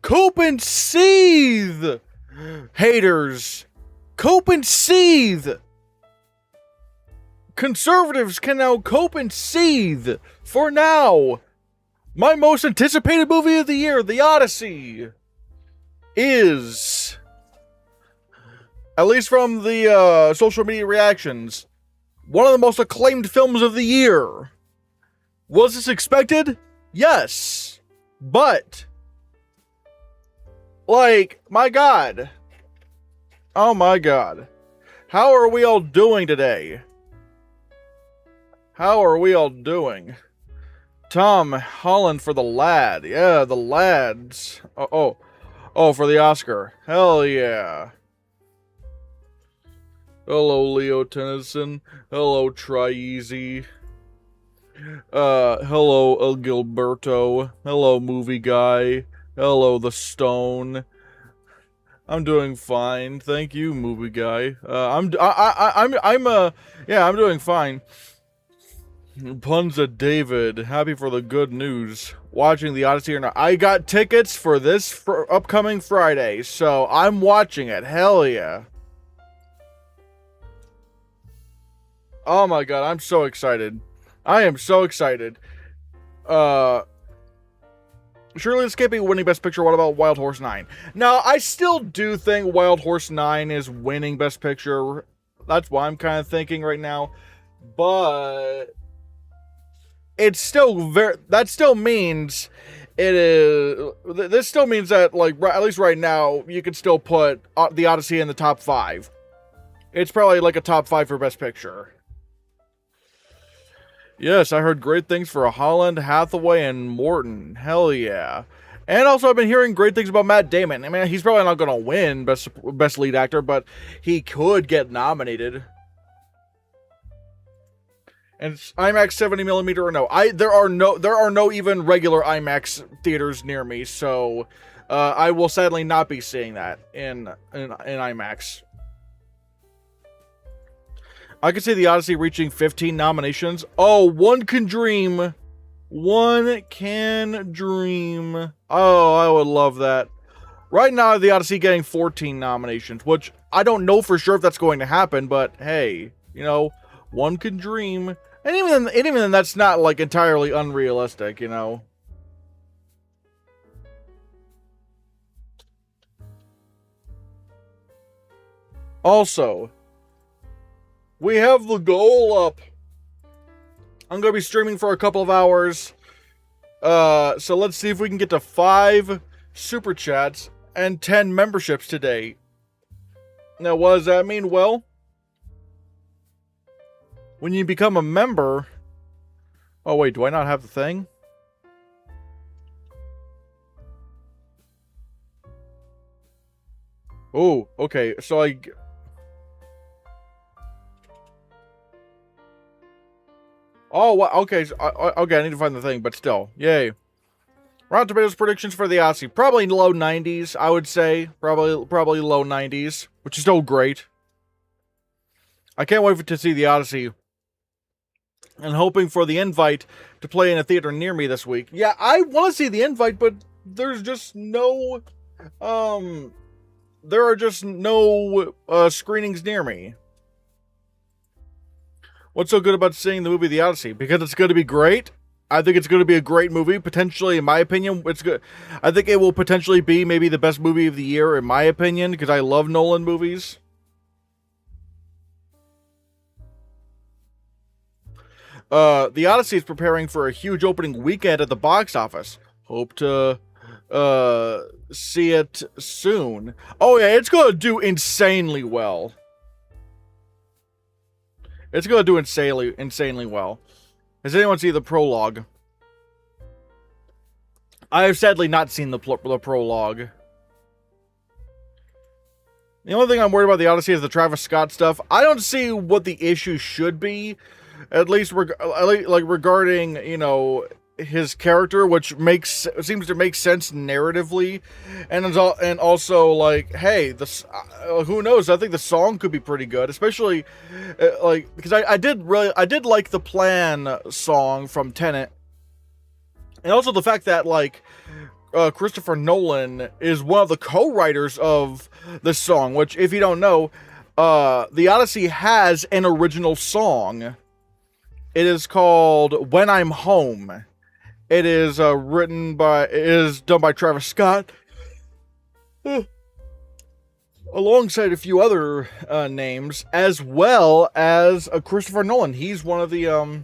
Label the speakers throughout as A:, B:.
A: cope and seethe! Haters, cope and seethe! Conservatives can now cope and seethe for now. My most anticipated movie of the year, The Odyssey, is, at least from the social media reactions, one of the most acclaimed films of the year. Was this expected? Yes. But, like, my God. Oh my God. How are we all doing today? How are we all doing? Tom Holland for The Lad. Yeah, The Lads. Oh, for the Oscar. Hell yeah. Hello, Leo Tennyson. Hello, Tri-Easy. Hello, El Gilberto. Hello, Movie Guy. Hello, The Stone. I'm doing fine. Thank you, Movie Guy. I'm doing fine. Punza David, happy for the good news. Watching The Odyssey or not? I got tickets for this upcoming Friday, so I'm watching it. Hell yeah. Oh my God, I'm so excited. I am so excited. Surely this can't be winning Best Picture. What about Wild Horse 9? Now, I still do think Wild Horse 9 is winning Best Picture. That's why I'm kind of thinking right now. But it's still that still means it is, this still means that, like, at least right now, you can still put The Odyssey in the top 5. It's probably like a top 5 for Best Picture. Yes, I heard great things for Holland, Hathaway, and Morton. Hell yeah. And also, I've been hearing great things about Matt Damon. I mean, he's probably not going to win Best Lead Actor, but he could get nominated. And IMAX 70mm or no? There are no even regular IMAX theaters near me, so I will sadly not be seeing that in IMAX. I could see The Odyssey reaching 15 nominations. Oh, one can dream. One can dream. Oh, I would love that. Right now, The Odyssey getting 14 nominations, which I don't know for sure if that's going to happen, but hey, you know, one can dream. And even then, that's not, like, entirely unrealistic, you know? Also, we have the goal up. I'm going to be streaming for a couple of hours. So let's see if we can get to 5 Super Chats and 10 memberships today. Now, what does that mean? Well, when you become a member... Oh, wait, do I not have the thing? Oh, okay, so Oh, okay, okay, I need to find the thing, but still, yay. Rotten Tomatoes predictions for The Odyssey, probably low 90s, I would say. Probably low 90s, which is still great. I can't wait to see The Odyssey. And hoping for the invite to play in a theater near me this week. Yeah, I want to see the invite, but there's just no, there are just no screenings near me. What's so good about seeing the movie The Odyssey? Because it's going to be great. I think it's going to be a great movie. Potentially, in my opinion, it's good. I think it will potentially be maybe the best movie of the year, in my opinion, because I love Nolan movies. The Odyssey is preparing for a huge opening weekend at the box office. Hope to see it soon. Oh yeah, it's going to do insanely well. It's going to do insanely well. Has anyone seen the prologue? I have sadly not seen the prologue. The only thing I'm worried about The Odyssey is the Travis Scott stuff. I don't see what the issue should be. At least regarding, you know, his character, which seems to make sense narratively, and also like, hey, this who knows? I think the song could be pretty good, especially because I did like the Plan song from Tenet, and also the fact that, like, Christopher Nolan is one of the co-writers of this song, which, if you don't know, the Odyssey has an original song. It is called When I'm Home. It is done by Travis Scott, alongside a few other names, as well as Christopher Nolan. He's one of the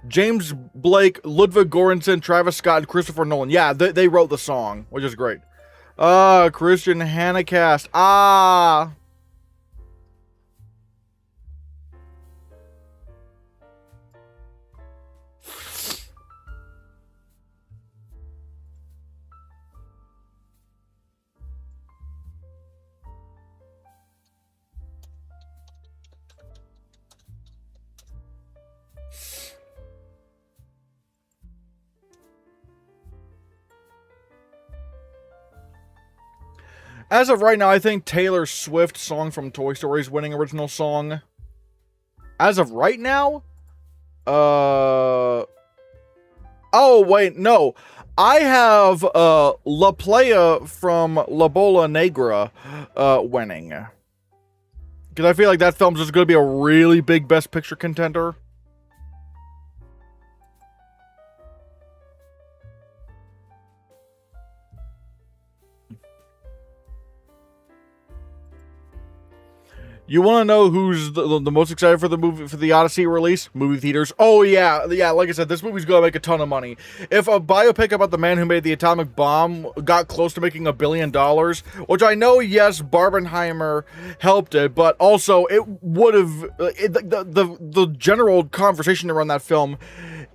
A: James Blake, Ludwig Göransson, Travis Scott, and Christopher Nolan. Yeah, they wrote the song, which is great. Christian Hannahcast. As of right now, I think Taylor Swift's song from Toy Story is winning original song. As of right now? Oh, wait, no. I have La Playa from La Bola Negra winning. Because I feel like that film's just going to be a really big Best Picture contender. You want to know who's the most excited for the movie, for the Odyssey release? Movie theaters. Oh yeah, like I said, this movie's gonna make a ton of money. If a biopic about the man who made the atomic bomb got close to making $1 billion, which I know, yes, Barbenheimer helped it, but also it would have the general conversation around that film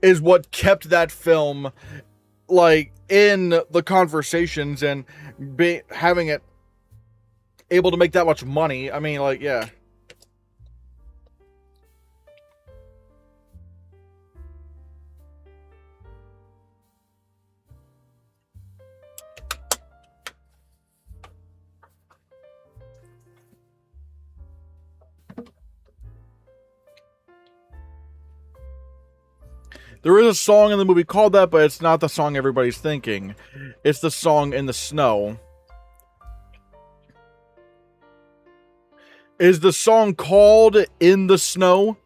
A: is what kept that film like in the conversations and having it able to make that much money. I mean, like, yeah. There is a song in the movie called that, but it's not the song everybody's thinking. It's the song In the Snow. Is the song called In the Snow?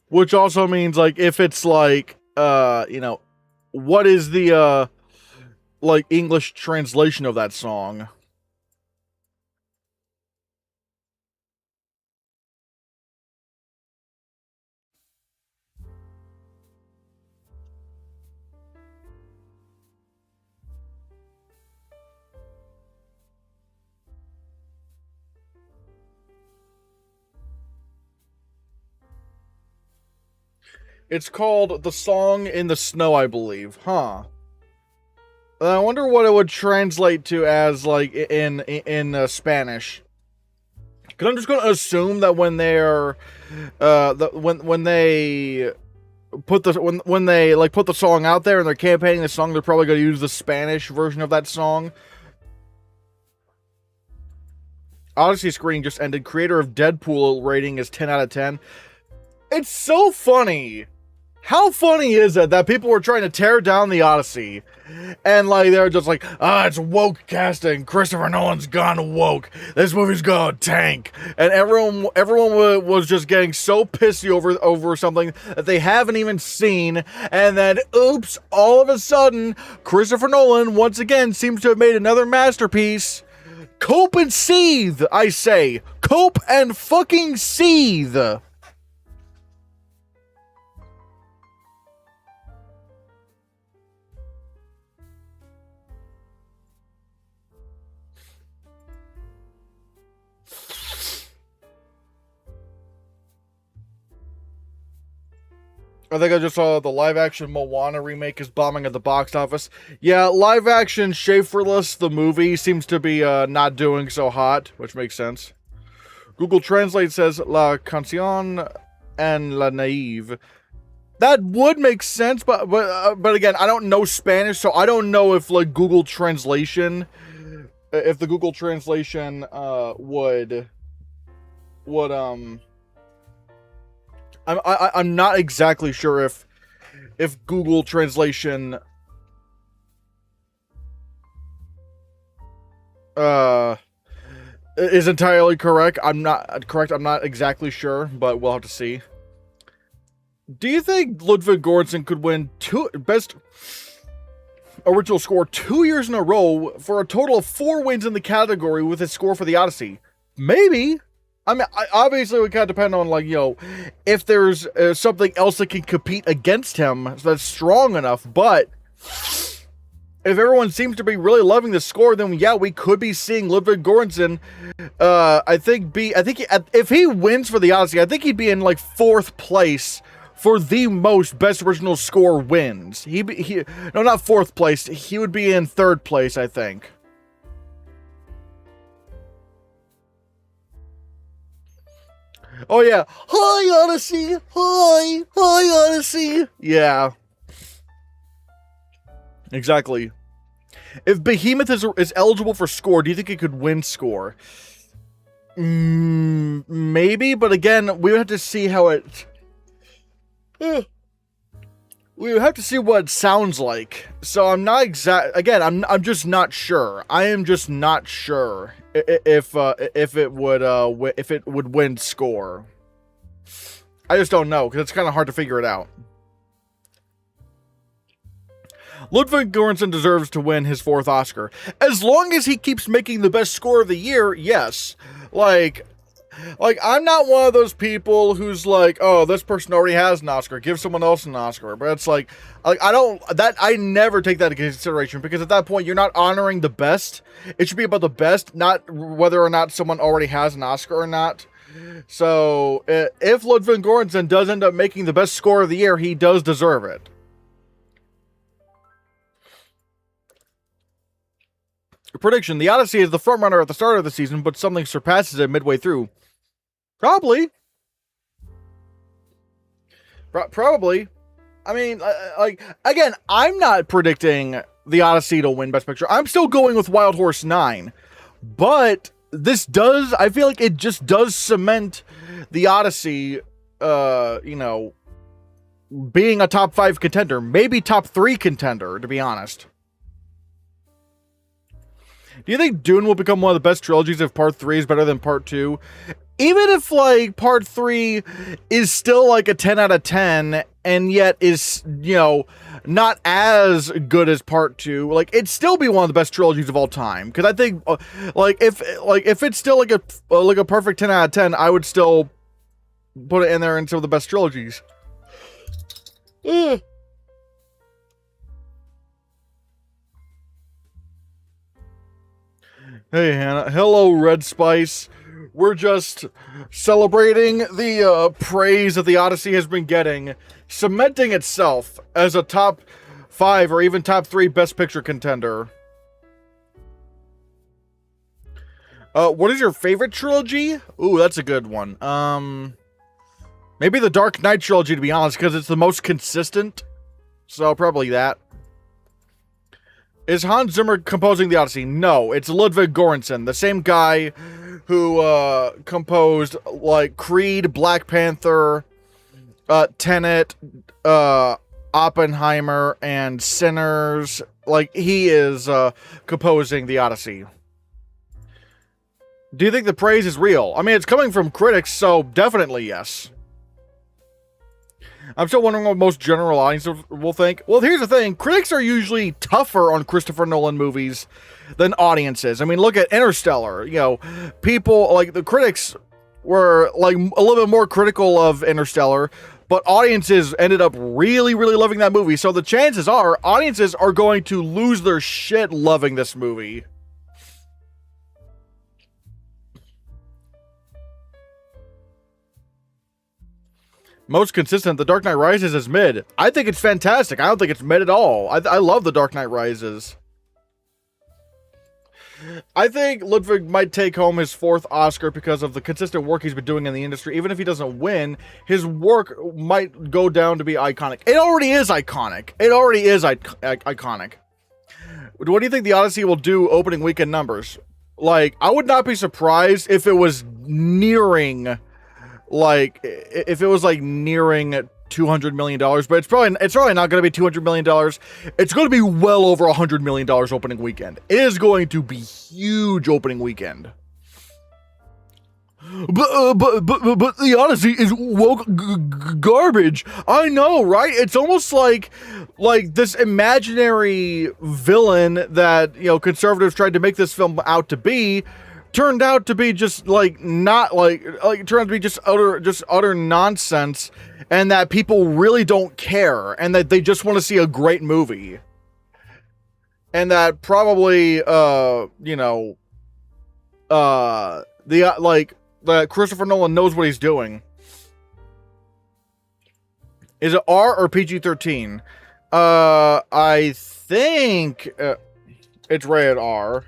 A: Which also means, like, if it's like, what is the, like, English translation of that song? It's called The Song in the Snow, I believe. Huh. I wonder what it would translate to as, like, in Spanish. Because I'm just going to assume that when they're, when they put when they, like, put the song out there and they're campaigning the song, they're probably going to use the Spanish version of that song. Odyssey screening just ended. Creator of Deadpool rating is 10 out of 10. It's so funny. How funny is it that people were trying to tear down the Odyssey, and like they're just like, it's woke casting. Christopher Nolan's gone woke. This movie's gonna tank, and everyone was just getting so pissy over something that they haven't even seen, and then oops, all of a sudden, Christopher Nolan once again seems to have made another masterpiece. Cope and seethe, I say. Cope and fucking seethe. I think I just saw the live-action Moana remake is bombing at the box office. Yeah, live-action Schaeferless, the movie, seems to be not doing so hot, which makes sense. Google Translate says La Canción en la Naive. That would make sense, but again, I don't know Spanish, so I don't know if, like, Google Translation, if the Google Translation would I'm not exactly sure if if Google translation is entirely correct. I'm not exactly sure, but we'll have to see. Do you think Ludwig Göransson could win best original score 2 years in a row for a total of 4 wins in the category with his score for the Odyssey? Maybe. I mean, obviously, we kind of depend on, like, you know, if there's something else that can compete against him that's strong enough. But if everyone seems to be really loving the score, then yeah, we could be seeing Ludwig Göransson. If he wins for the Odyssey, I think he'd be in like 4th place for the most best original score wins. No, not 4th place. He would be in 3rd place, I think. Oh yeah. Hi, Odyssey. Hi, Odyssey. Yeah. Exactly. If Behemoth is eligible for score, do you think it could win score? Maybe, but again, we would have to see how it... we would have to see what it sounds like. So I'm not again, I'm just not sure. I am just not sure if it would win score. I just don't know, because it's kind of hard to figure it out. Ludwig Göransson deserves to win his 4th Oscar. As long as he keeps making the best score of the year, yes. Like, I'm not one of those people who's like, oh, this person already has an Oscar, give someone else an Oscar. But it's like I never take that into consideration, because at that point, you're not honoring the best. It should be about the best, not whether or not someone already has an Oscar or not. So, if Ludwig Göransson does end up making the best score of the year, he does deserve it. Prediction: the Odyssey is the frontrunner at the start of the season, but something surpasses it midway through. Probably. Probably. I mean, again, I'm not predicting the Odyssey to win Best Picture. I'm still going with Wild Horse 9. But this does, I feel like it just does cement the Odyssey, you know, being a top 5 contender. Maybe top 3 contender, to be honest. Do you think Dune will become one of the best trilogies if Part 3 is better than Part 2? Even if, like, Part 3 is still, like, a 10 out of 10, and yet is, you know, not as good as Part 2, like, it'd still be one of the best trilogies of all time. Because I think, if it's still, like a perfect 10 out of 10, I would still put it in there into the best trilogies. Hey, Hannah. Hello, Red Spice. We're just celebrating the praise that the Odyssey has been getting, cementing itself as a top 5 or even top 3 Best Picture contender. What is your favorite trilogy? Ooh, that's a good one. Maybe the Dark Knight trilogy, to be honest, because it's the most consistent. So, probably that. Is Hans Zimmer composing the Odyssey? No, it's Ludwig Göransson, the same guy who composed, like, Creed, Black Panther, Tenet, Oppenheimer, and Sinners. Like, he is composing the Odyssey. Do you think the praise is real? I mean, it's coming from critics, so definitely yes. I'm still wondering what most general audiences will think. Well, here's the thing. Critics are usually tougher on Christopher Nolan movies than audiences. I mean, look at Interstellar. You know, people, like, the critics were, like, a little bit more critical of Interstellar, but audiences ended up really, really loving that movie. So the chances are audiences are going to lose their shit loving this movie. Most consistent, The Dark Knight Rises is mid. I think it's fantastic. I don't think it's mid at all. I love The Dark Knight Rises. I think Ludwig might take home his 4th Oscar because of the consistent work he's been doing in the industry. Even if he doesn't win, his work might go down to be iconic. It already is iconic. It already is iconic. What do you think the Odyssey will do opening weekend numbers? Like, I would not be surprised if it was nearing... Like, if it was, like, nearing $200 million, but it's probably not going to be $200 million. It's going to be well over $100 million opening weekend. It is going to be huge opening weekend. But the Odyssey is woke garbage. I know, right? It's almost like this imaginary villain that, you know, conservatives tried to make this film out to be, turned out to be just turned out to be just utter nonsense, and that people really don't care, and that they just want to see a great movie, and that probably that Christopher Nolan knows what he's doing. Is it R or PG-13? I think it's rated R.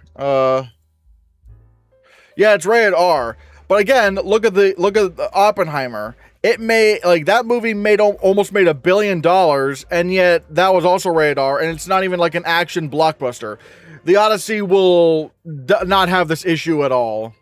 A: Yeah, it's rated R. But again, look at the Oppenheimer. It that movie almost made $1 billion, and yet that was also rated R, and it's not even like an action blockbuster. The Odyssey will not have this issue at all.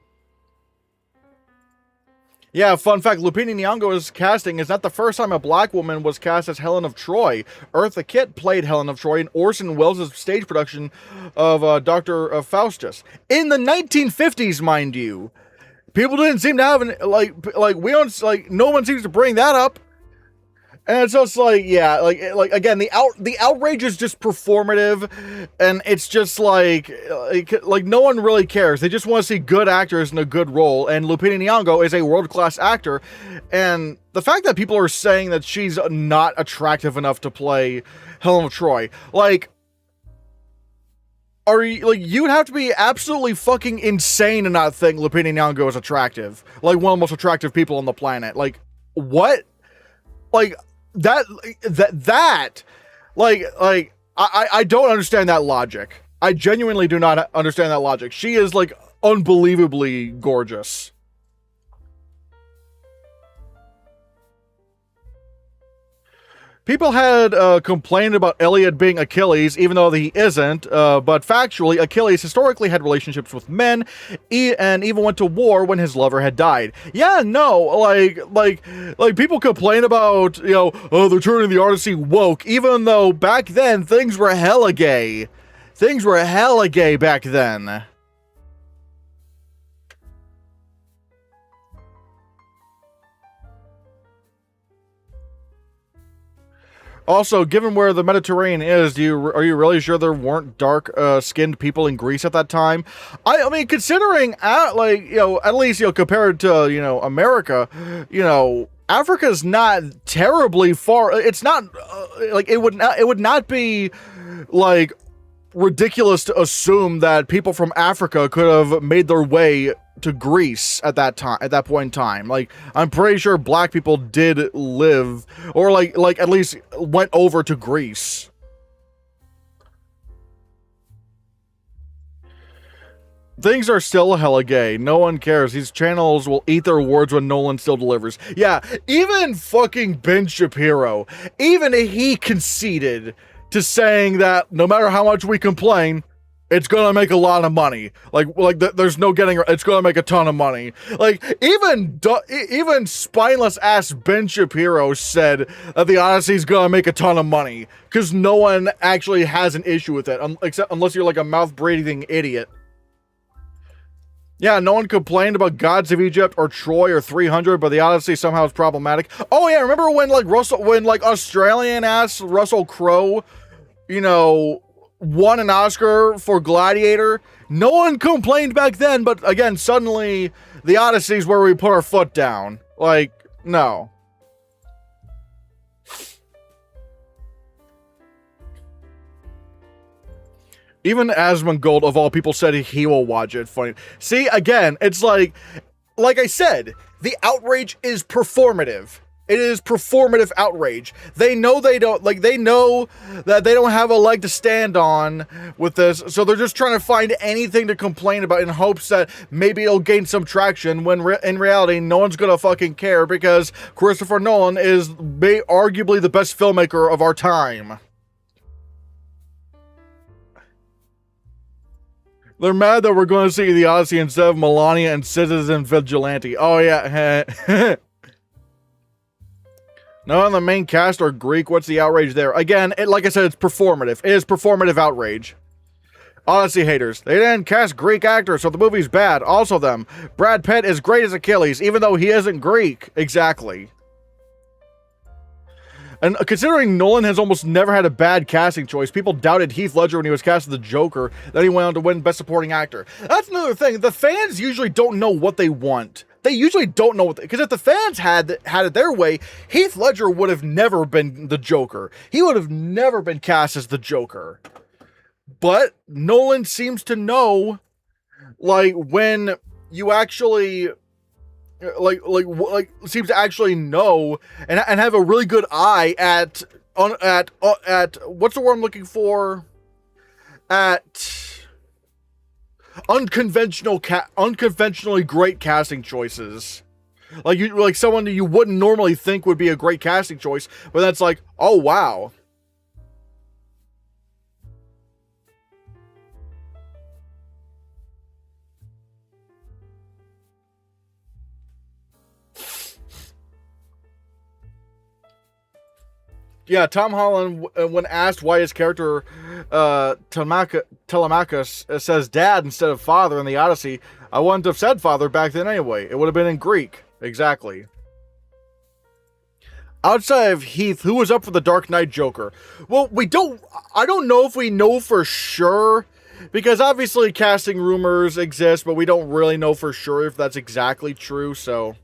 A: Yeah, fun fact, Lupita Nyong'o's casting is not the first time a black woman was cast as Helen of Troy. Eartha Kitt played Helen of Troy in Orson Welles' stage production of Dr. Faustus. In the 1950s, mind you. People didn't seem to have no one seems to bring that up. And it's just again, the outrage is just performative, and it's just like no one really cares. They just want to see good actors in a good role, and Lupita Nyong'o is a world-class actor, and the fact that people are saying that she's not attractive enough to play Helen of Troy, you'd have to be absolutely fucking insane to not think Lupita Nyong'o is attractive. One of the most attractive people on the planet. What? I don't understand that logic. I genuinely do not understand that logic. She is unbelievably gorgeous. People had complained about Elliot being Achilles, even though he isn't, but factually, Achilles historically had relationships with men, and even went to war when his lover had died. Yeah, no, people complain about, they're turning the Odyssey woke, even though back then, things were hella gay. Things were hella gay back then. Also, given where the Mediterranean is, are you really sure there weren't dark-skinned people in Greece at that time? I mean, considering at least compared to America, Africa's not terribly far. It's not it would not be ridiculous to assume that people from Africa could have made their way to Greece at that point in time. I'm pretty sure black people did live, or at least went over to Greece. Things are still hella gay. No one cares. These channels will eat their words when Nolan still delivers. Yeah, even fucking Ben Shapiro, even he conceded to saying that no matter how much we complain, it's gonna make a lot of money. There's no getting. It's gonna make a ton of money. Even spineless ass Ben Shapiro said that the Odyssey's gonna make a ton of money because no one actually has an issue with it, unless you're a mouth breathing idiot. Yeah, no one complained about Gods of Egypt or Troy or 300, but the Odyssey somehow is problematic. Oh yeah, remember when Australian ass Russell Crowe, won an Oscar for Gladiator? No one complained back then, but again, suddenly the Odyssey's where we put our foot down. No. Even Asmongold, of all people, said he will watch it. Funny. See, again, it's like I said, the outrage is performative. It is performative outrage. They know they know that they don't have a leg to stand on with this, so they're just trying to find anything to complain about in hopes that maybe it'll gain some traction, when in reality, no one's gonna fucking care because Christopher Nolan is arguably the best filmmaker of our time. They're mad that we're going to see the Odyssey instead of Melania and Citizen Vigilante. Oh yeah. None of the main cast are Greek. What's the outrage there? Again, like I said, it's performative. It is performative outrage. Odyssey haters. They didn't cast Greek actors, so the movie's bad. Also them. Brad Pitt is great as Achilles, even though he isn't Greek. Exactly. And considering Nolan has almost never had a bad casting choice, people doubted Heath Ledger when he was cast as the Joker, then he went on to win Best Supporting Actor. That's another thing. The fans usually don't know what they want. They usually don't know what because if the fans had it their way, Heath Ledger would have never been the Joker. He would have never been cast as the Joker. But Nolan seems to know, like, when you actually... seems to actually know and have a really good eye at what's the word I'm looking for? At unconventionally great casting choices. Like someone that you wouldn't normally think would be a great casting choice, but that's like, oh wow. Yeah, Tom Holland, when asked why his character, Telemachus, says dad instead of father in the Odyssey, I wouldn't have said father back then anyway. It would have been in Greek. Exactly. Outside of Heath, who was up for the Dark Knight Joker? Well, I don't know if we know for sure, because obviously casting rumors exist, but we don't really know for sure if that's exactly true, so...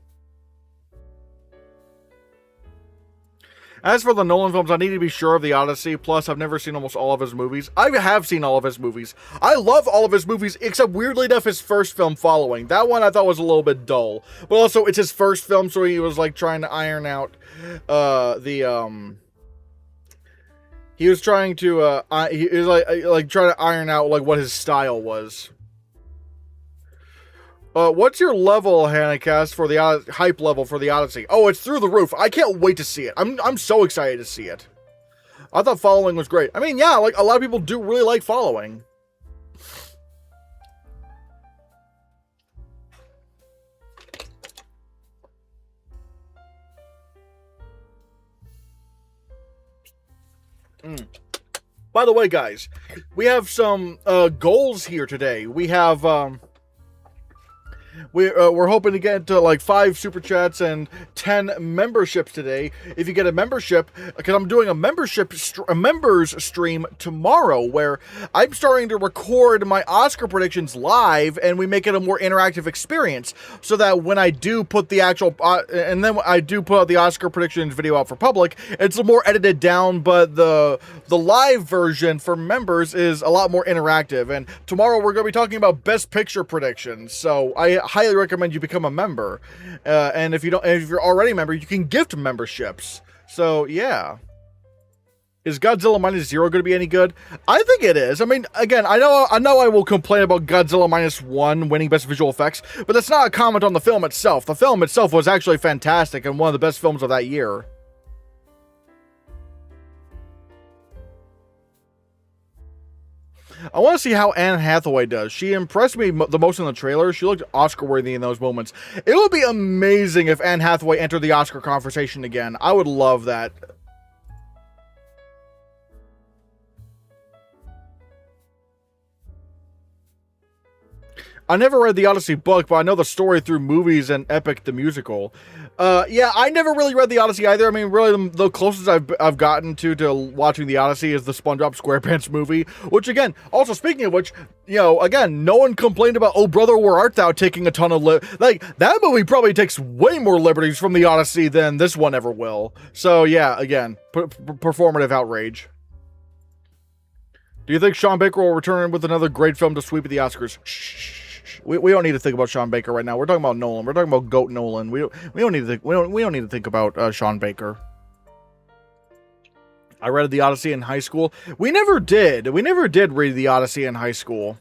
A: As for the Nolan films, I need to be sure of the Odyssey. Plus, I've never seen almost all of his movies. I have seen all of his movies. I love all of his movies, except weirdly enough, his first film, Following. That one I thought was a little bit dull. But also, it's his first film, so he was like trying to iron out he was trying to he was like trying to iron out like what his style was. What's your level, Hannahcast, for the hype level for the Odyssey? Oh, it's through the roof. I can't wait to see it. I'm so excited to see it. I thought Following was great. I mean, yeah, like a lot of people do really like Following. By the way, guys, we have some goals here today. We have we're hoping to get to like 5 super chats and 10 memberships today. If you get a membership, because I'm doing a members stream tomorrow where I'm starting to record my Oscar predictions live, and we make it a more interactive experience, so that when I do put the actual and then I do put the Oscar predictions video out for public, it's a more edited down, but the live version for members is a lot more interactive. And tomorrow we're going to be talking about Best Picture predictions, so I highly recommend you become a member. And if you're already a member, you can gift memberships. So yeah. Is Godzilla Minus Zero going to be any good? I think it is. I mean, again, I know I will complain about Godzilla Minus One winning Best Visual Effects, but that's not a comment on the film itself. The film itself was actually fantastic and one of the best films of that year. I want to see how Anne Hathaway does. She impressed me the most in the trailer. She looked Oscar-worthy in those moments. It would be amazing if Anne Hathaway entered the Oscar conversation again. I would love that. I never read the Odyssey book, but I know the story through movies and Epic the Musical. Yeah, I never really read the Odyssey either. I mean, really, the closest I've gotten to watching the Odyssey is the SpongeBob SquarePants movie, which, again, also speaking of which, you know, again, no one complained about, oh, brother, where art thou, taking a ton of like, that movie probably takes way more liberties from the Odyssey than this one ever will. So, yeah, again, performative outrage. Do you think Sean Baker will return with another great film to sweep at the Oscars? Shh. We don't need to think about Sean Baker right now. We're talking about Nolan. We're talking about GOAT Nolan. We don't need to think about Sean Baker. I read the Odyssey in high school. We never did. We never did read the Odyssey in high school.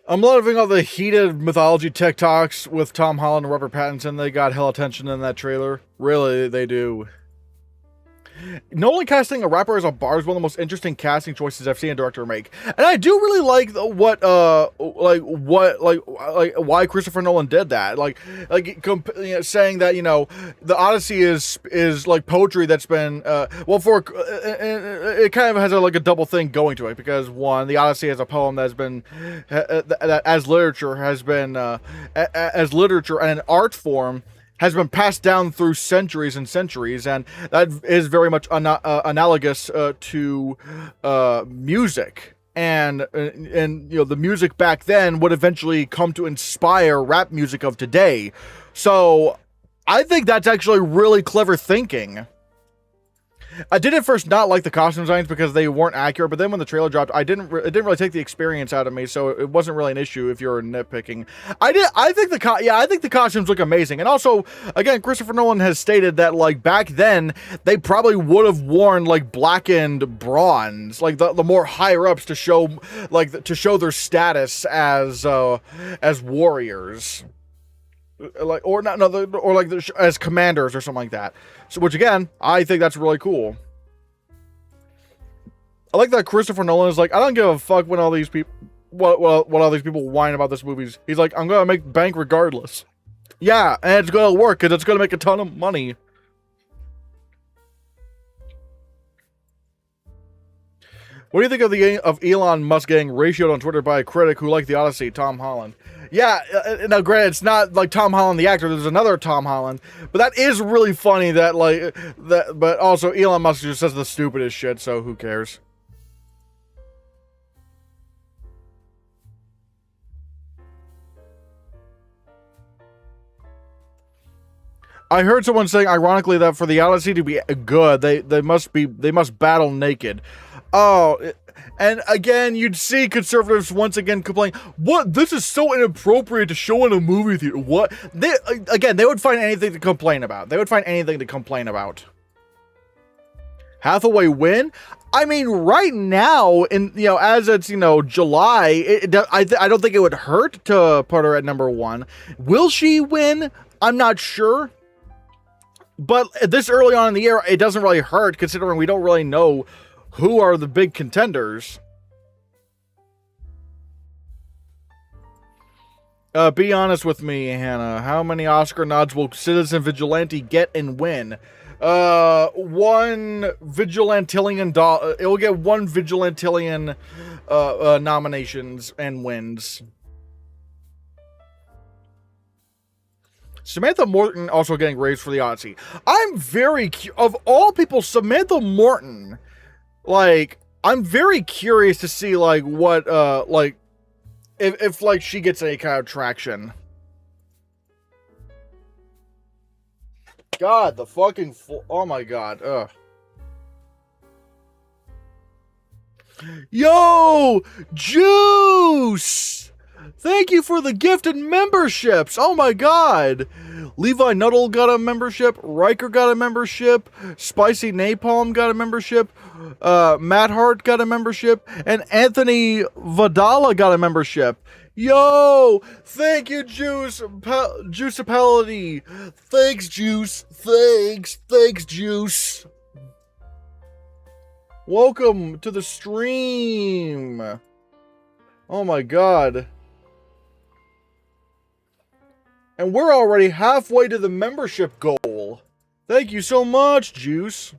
A: I'm loving all the heated mythology tech talks with Tom Holland and Robert Pattinson. They got hell attention in that trailer. Really, they do. Nolan casting a rapper as a bar is one of the most interesting casting choices I've seen a director make, and I do really like why Christopher Nolan did that. Saying that, you know, the Odyssey is like poetry that's been it kind of has a double thing going to it, because one, the Odyssey is a poem that's been that as literature and an art form has been passed down through centuries and centuries, and that is very much analogous to music. And you know, the music back then would eventually come to inspire rap music of today. So I think that's actually really clever thinking. I did at first not like the costume designs because they weren't accurate, but then when the trailer dropped, it didn't really take the experience out of me, so it wasn't really an issue if you're nitpicking. I think the costumes look amazing. And also, again, Christopher Nolan has stated that, like, back then they probably would have worn like blackened bronze, like the more higher ups, to show their status as warriors. As commanders or something like that. So, which again, I think that's really cool. I like that Christopher Nolan is like, I don't give a fuck when all these people, what all these people whine about this movie. He's like, I'm gonna make bank regardless. Yeah, and it's gonna work because it's gonna make a ton of money. What do you think of Elon Musk getting ratioed on Twitter by a critic who liked the Odyssey, Tom Holland? Yeah, now granted, it's not like Tom Holland the actor, there's another Tom Holland, but that is really funny but also Elon Musk just says the stupidest shit, so who cares? I heard someone saying ironically that for the Odyssey to be good, they must battle naked. Oh, and again, you'd see conservatives once again complain, what? This is so inappropriate to show in a movie theater. What? They would find anything to complain about. Hathaway win? I mean, right now, as it's, July, I don't think it would hurt to put her at number 1. Will she win? I'm not sure. But this early on in the year, it doesn't really hurt, considering we don't really know who are the big contenders. Be honest with me, Hannah. How many Oscar nods will Citizen Vigilante get and win? One Vigilantillion. It will get one Vigilantillion nominations and wins. Samantha Morton also getting raised for the Odyssey. I'm very of all people, Samantha Morton. Like, I'm very curious to see what if she gets any kind of traction. God, the fucking oh my god. Ugh. Yo, Juice! Thank you for the gifted memberships. Oh my god. Levi Nuttall got a membership. Riker got a membership. Spicy Napalm got a membership. Matt Hart got a membership. And Anthony Vidala got a membership. Yo! Thank you, Juice. Juiceability. Thanks, Juice. Thanks, Juice. Welcome to the stream. Oh my god. And we're already halfway to the membership goal. Thank you so much, Juice.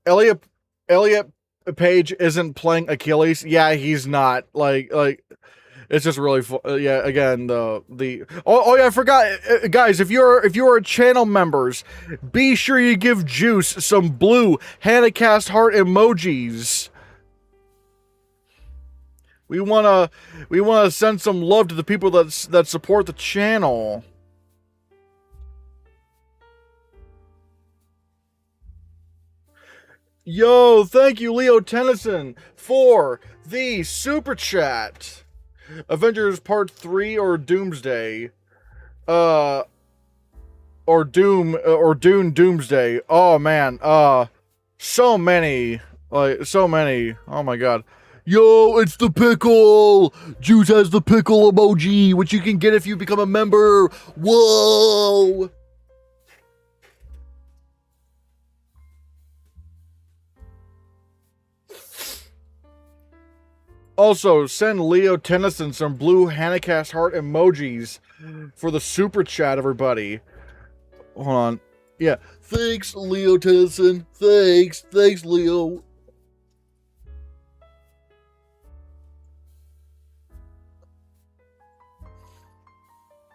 A: Elliot Page isn't playing Achilles. Yeah, he's not. Like it's just really yeah, again, oh yeah, I forgot. Guys, if you're channel members, be sure you give Juice some blue Hannahcast heart emojis. We wanna send some love to the people that support the channel. Yo, thank you, Leo Tennyson, for the super chat. Avengers Part 3 or Doomsday, or Dune Doomsday. Oh man, so many. Oh my god. Yo, it's the pickle! Juice has the pickle emoji, which you can get if you become a member. Whoa! Also, send Leo Tennyson some blue Hannahcast heart emojis for the super chat, everybody. Hold on. Yeah. Thanks, Leo Tennyson. Thanks. Thanks, Leo.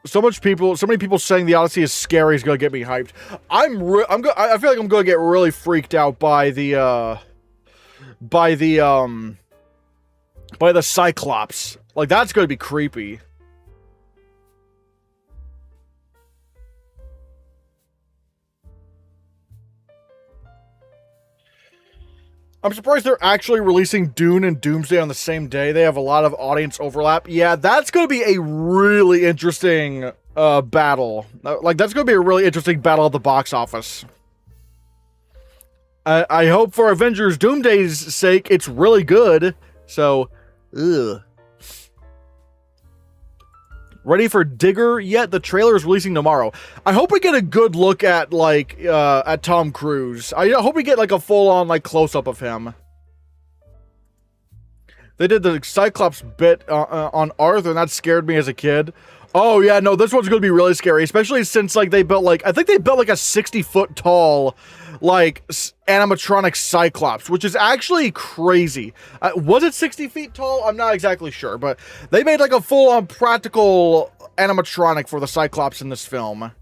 A: So many people saying the Odyssey is scary is gonna get me hyped. I feel like I'm gonna get really freaked out by the Cyclops. Like, that's gonna be creepy. I'm surprised they're actually releasing Dune and Doomsday on the same day. They have a lot of audience overlap. Yeah, that's going to be a really interesting battle. Like, that's going to be a really interesting battle at the box office. I hope for Avengers Doomsday's sake, it's really good. So, ugh. Ready for Digger yet? The trailer is releasing tomorrow. I hope we get a good look at, like, at Tom Cruise. I hope we get, like, a full-on, like, close-up of him. They did the Cyclops bit on Arthur, and that scared me as a kid. Oh, yeah, no, this one's gonna be really scary, especially since, like, they built, like, I think they built, like, a 60-foot tall, like, animatronic Cyclops, which is actually crazy. Was it 60 feet tall? I'm not exactly sure, but they made, like, a full-on practical animatronic for the Cyclops in this film.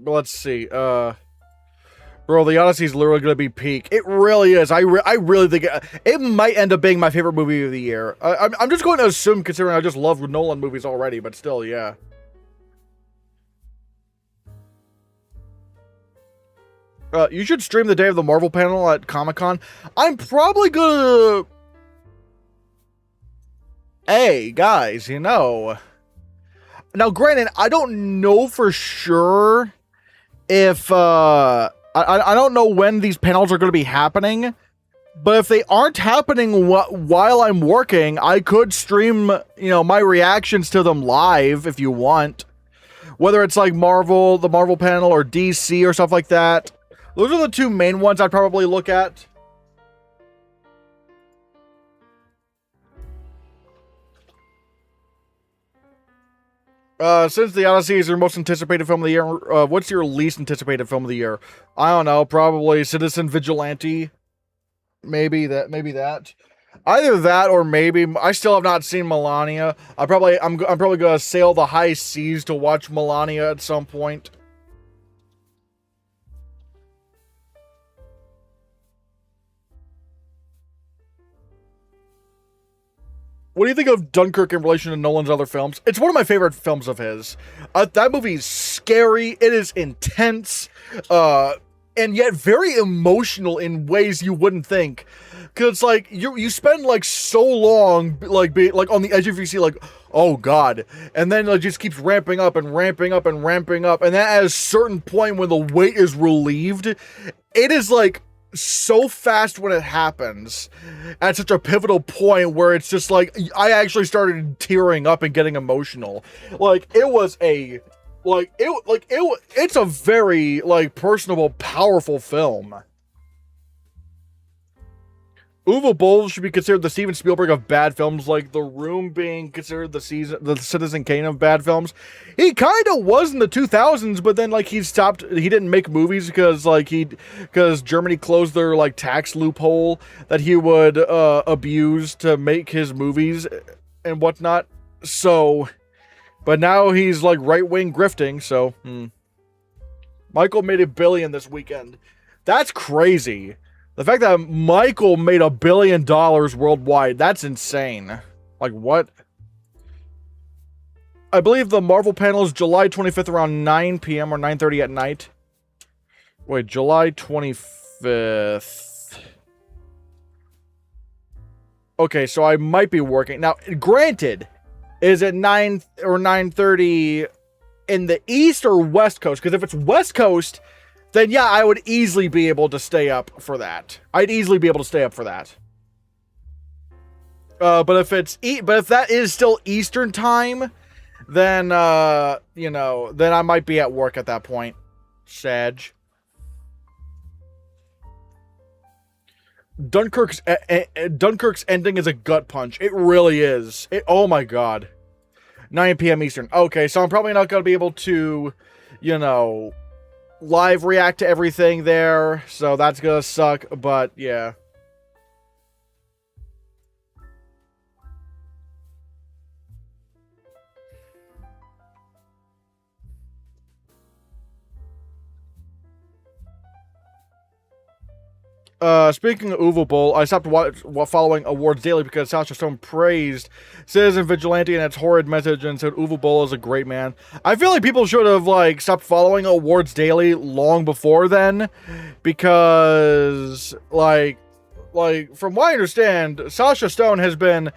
A: Let's see. Bro, the Odyssey's literally gonna be peak. It really is. I really think it might end up being my favorite movie of the year. I'm just going to assume, considering I just love Nolan movies already, but still, yeah. You should stream the day of the Marvel panel at Comic-Con. I'm probably gonna... Hey, guys, you know... Now, granted, I don't know for sure if, I don't know when these panels are going to be happening, but if they aren't happening while I'm working, I could stream, you know, my reactions to them live if you want. Whether it's like Marvel, the Marvel panel, or DC or stuff like that. Those are the two main ones I'd probably look at. Since the Odyssey is your most anticipated film of the year, what's your least anticipated film of the year? I don't know, probably Citizen Vigilante. Maybe that. Either that or maybe I still have not seen Melania. I'm probably gonna sail the high seas to watch Melania at some point. What do you think of Dunkirk in relation to Nolan's other films? It's one of my favorite films of his. That movie's scary. It is intense, and yet very emotional in ways you wouldn't think. Cause like you spend like so long like on the edge of your seat, like, oh god, and then it just keeps ramping up and ramping up and ramping up, and then at a certain point when the weight is relieved, it is like so fast when it happens at such a pivotal point where it's just like I actually started tearing up and getting emotional. Like it's a very like personable, powerful film. Uwe Boll should be considered the Steven Spielberg of bad films, like The Room being considered the Citizen Kane of bad films. He kind of was in the 2000s, but then like he didn't make movies because Germany closed their like tax loophole that he would abuse to make his movies and whatnot. So, but now he's like right-wing grifting, so Michael made $1 billion this weekend. That's crazy. The fact that Michael made $1 billion worldwide, that's insane. Like, what? I believe the Marvel panel is July 25th around 9 p.m. or 9:30 at night. Wait, July 25th. Okay, so I might be working. Now, granted, Is it 9 or 9:30 in the East or West Coast? Because if it's West Coast, then yeah, I would easily be able to stay up for that. I'd easily be able to stay up for that. But if that is still Eastern time, then you know, then I might be at work at that point. Sag. Dunkirk's ending is a gut punch. It really is. Oh my god. 9 p.m. Eastern. Okay, so I'm probably not going to be able to, you know, live react to everything there. So that's going to suck, but yeah. Speaking of Uvo Bowl, I stopped following awards daily because Sasha Stone praised Citizen Vigilante and its horrid message and said Uvo Bowl is a great man. I feel like people should have, like, stopped following awards daily long before then, because, like, from what I understand, Sasha Stone has been,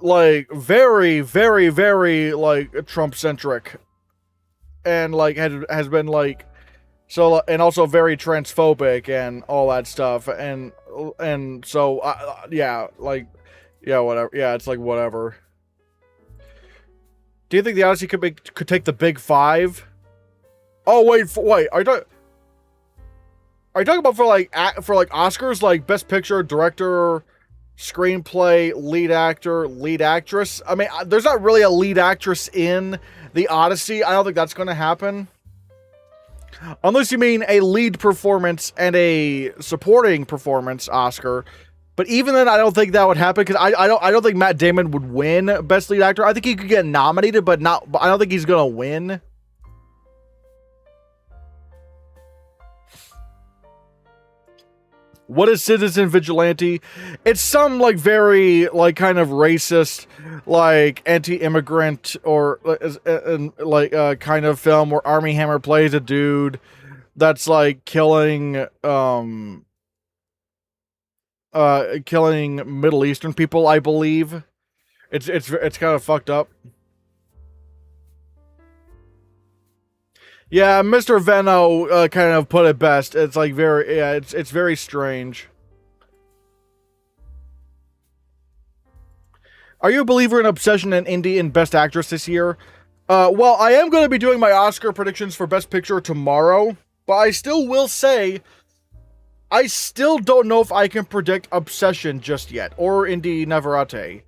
A: like, very, very, very, like, Trump-centric, and, like, has been, like, so, and also very transphobic and all that stuff, and so, yeah, like, yeah, whatever, yeah, it's like, whatever. Do you think the Odyssey could take the big 5? Oh, wait, are you talking about for Oscars, like, Best Picture, Director, Screenplay, Lead Actor, Lead Actress? I mean, there's not really a lead actress in the Odyssey. I don't think that's going to happen. Unless you mean a lead performance and a supporting performance Oscar. But even then, I don't think that would happen, because I don't think Matt Damon would win Best Lead Actor. I think he could get nominated, but I don't think he's gonna win. What is Citizen Vigilante? It's some, like, very, like, kind of racist, like, anti-immigrant or, like, kind of film where Armie Hammer plays a dude that's, like, killing Middle Eastern people, I believe. It's kind of fucked up. Yeah, Mr. Venno kind of put it best. It's like very, yeah, it's very strange. Are you a believer in Obsession and Indie in Best Actress this year? Well, I am going to be doing my Oscar predictions for Best Picture tomorrow, but I still will say, I still don't know if I can predict Obsession just yet, or Indie Navarrete.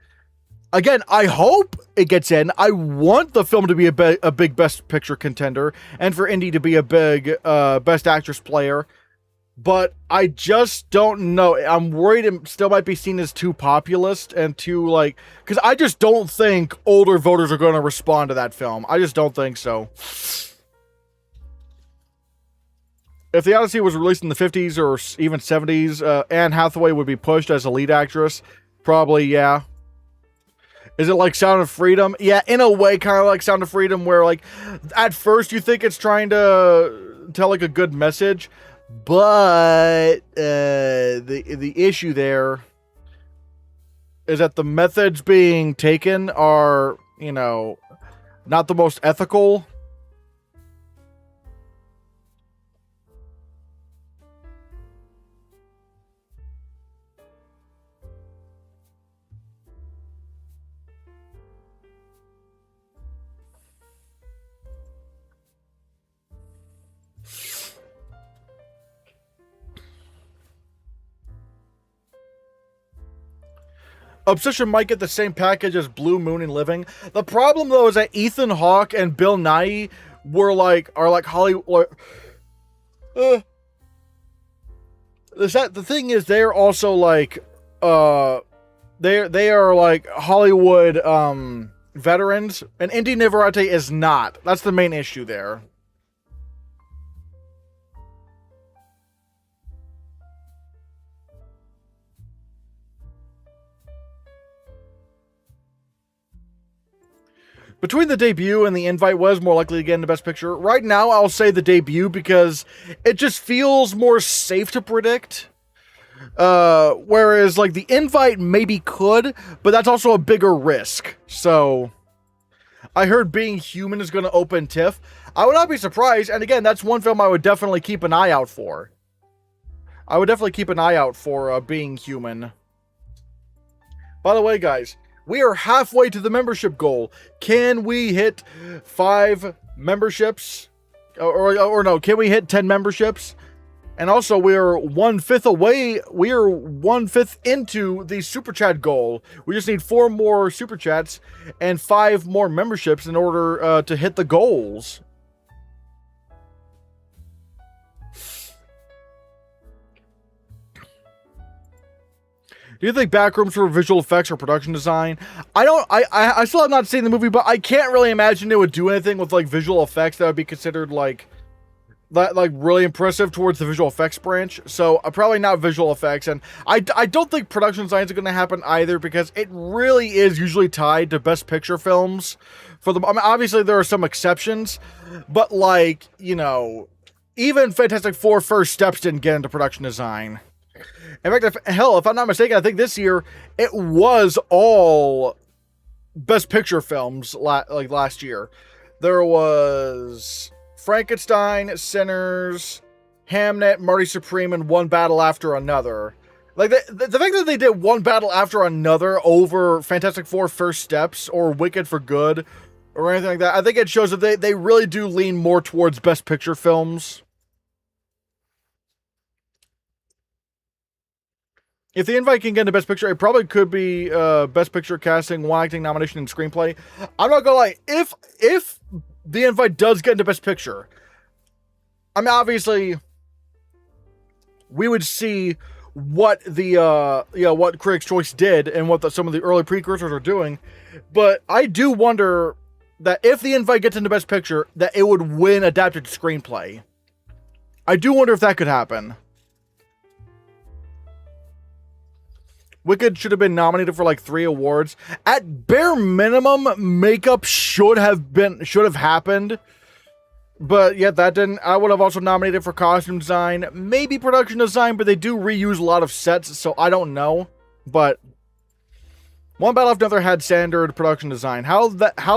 A: Again, I hope it gets in. I want the film to be a big Best Picture contender, and for Indy to be a big Best Actress player. But I just don't know. I'm worried it still might be seen as too populist and too, like... Because I just don't think older voters are going to respond to that film. I just don't think so. If The Odyssey was released in the 50s or even 70s, Anne Hathaway would be pushed as a lead actress. Probably, yeah. Is it like Sound of Freedom? Yeah, in a way, kind of like Sound of Freedom, where, like, at first you think it's trying to tell, like, a good message, but the issue there is that the methods being taken are, you know, not the most ethical. Obsession might get the same package as Blue Moon and Living. The problem, though, is that Ethan Hawke and Bill Nighy are like Hollywood. The thing is, they're also like they are like Hollywood veterans, and Indy Navarrete is not. That's the main issue there. Between the debut and the invite, was more likely to get into Best Picture. Right now, I'll say the debut because it just feels more safe to predict. Whereas, like, the invite maybe could, but that's also a bigger risk. So, I heard Being Human is going to open TIFF. I would not be surprised. And again, that's one film I would definitely keep an eye out for. I would definitely keep an eye out for Being Human. By the way, guys, we are halfway to the membership goal. Can we hit 5 memberships? Or no, can we hit 10 memberships? And also, we're 1/5 away. We are 1/5 into the super chat goal. We just need 4 more super chats and 5 more memberships in order to hit the goals. Do you think backrooms for visual effects or production design? I still have not seen the movie, but I can't really imagine it would do anything with like visual effects that would be considered like really impressive towards the visual effects branch. So probably not visual effects. And I don't think production design is going to happen either, because it really is usually tied to best picture films. I mean, obviously there are some exceptions, but like, you know, even Fantastic Four First Steps didn't get into production design. In fact, if I'm not mistaken, I think this year it was all best picture films like last year. There was Frankenstein, Sinners, Hamnet, Marty Supreme, and One Battle After Another. Like, the fact that they did One Battle After Another over Fantastic Four First Steps or Wicked for Good or anything like that, I think it shows that they really do lean more towards best picture films. If the invite can get into Best Picture, it probably could be Best Picture casting, one acting nomination, and screenplay. I'm not gonna lie, if the invite does get into Best Picture, I mean, obviously, we would see what the what Critics' Choice did and what some of the early precursors are doing. But I do wonder that if the invite gets into Best Picture, that it would win adapted screenplay. I do wonder if that could happen. Wicked should have been nominated for like 3 awards. At bare minimum, makeup should have happened. But yet that didn't. I would have also nominated for costume design, maybe production design, but they do reuse a lot of sets, so I don't know. But One Battle After Another had standard production design. How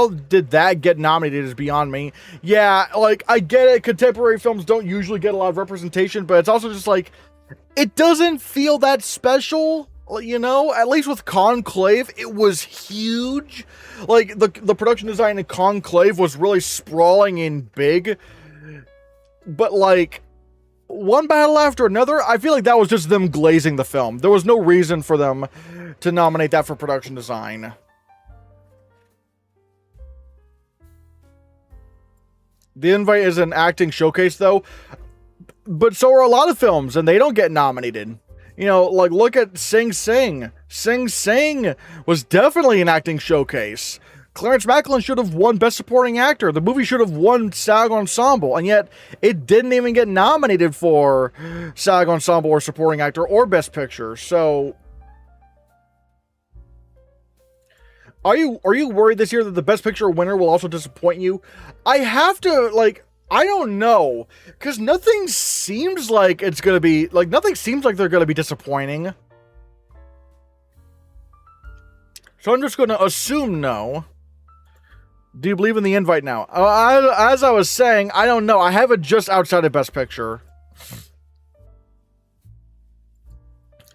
A: did that get nominated is beyond me. Yeah, like, I get it. Contemporary films don't usually get a lot of representation, but it's also just like, it doesn't feel that special. You know, at least with Conclave, it was huge. Like, the production design in Conclave was really sprawling and big. But, like, One Battle After Another, I feel like that was just them glazing the film. There was no reason for them to nominate that for production design. The invite is an acting showcase, though. But so are a lot of films, and they don't get nominated. You know, like, look at Sing Sing. Sing Sing was definitely an acting showcase. Clarence Macklin should have won Best Supporting Actor. The movie should have won SAG Ensemble, and yet it didn't even get nominated for SAG Ensemble or Supporting Actor or Best Picture. So, are you worried this year that the Best Picture winner will also disappoint you? I have to, like, I don't know, because nothing seems like it's going to be, like, nothing seems like they're going to be disappointing. So I'm just going to assume no. Do you believe in the invite now? As I was saying, I don't know. I have it just outside of Best Picture.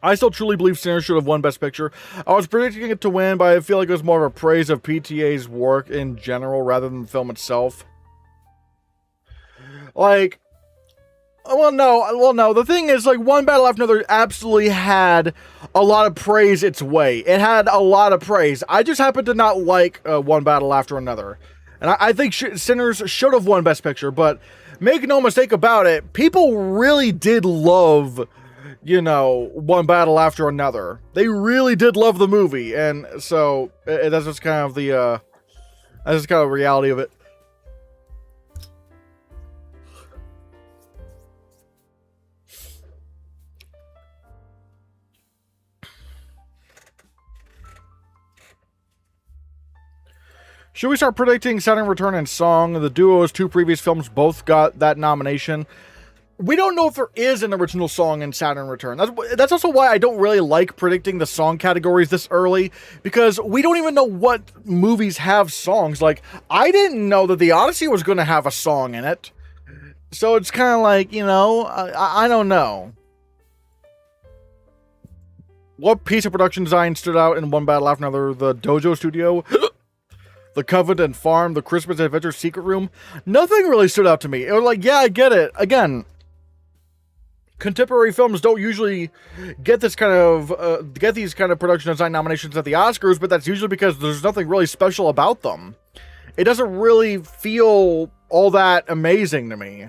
A: I still truly believe Sinners should have won Best Picture. I was predicting it to win, but I feel like it was more of a praise of PTA's work in general rather than the film itself. Like, well, no. The thing is, like, One Battle After Another absolutely had a lot of praise its way. It had a lot of praise. I just happen to not like One Battle After Another. And I think Sinners should have won Best Picture, but make no mistake about it, people really did love, you know, One Battle After Another. They really did love the movie, and so that's just kind of the, that's just kind of the reality of it. Should we start predicting Saturn Return and Song? The duo's 2 previous films both got that nomination. we don't know if there is an original song in Saturn Return. That's also why I don't really like predicting the song categories this early, because we don't even know what movies have songs. Like, I didn't know that the Odyssey was going to have a song in it. So it's kind of like, you know, I don't know. What piece of production design stood out in one battle after another? The Dojo Studio, the Covenant Farm, the Christmas Adventure Secret Room. Nothing really stood out to me. It was like, yeah, I get it. Again, contemporary films don't usually get this kind of these kind of production design nominations at the Oscars, but that's usually because there's nothing really special about them. It doesn't really feel all that amazing to me.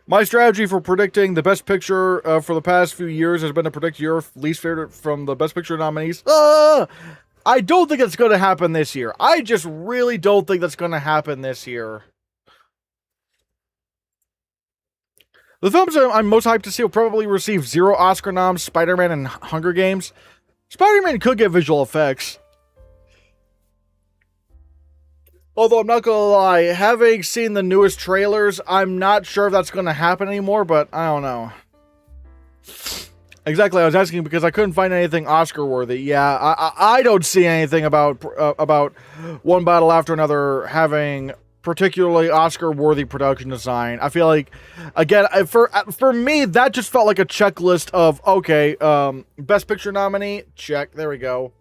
A: My strategy for predicting the best picture for the past few years has been to predict your least favorite from the best picture nominees. I don't think it's going to happen this year. I just really don't think that's going to happen this year. The films I'm most hyped to see will probably receive 0 Oscar noms: Spider-Man and Hunger Games. Spider-Man could get visual effects. Although, I'm not gonna lie, having seen the newest trailers, I'm not sure if that's gonna happen anymore, but I don't know. Exactly, I was asking because I couldn't find anything Oscar-worthy. Yeah, I don't see anything about one battle after another having particularly Oscar-worthy production design. I feel like, again, for me, that just felt like a checklist of, okay, Best Picture nominee, check, there we go.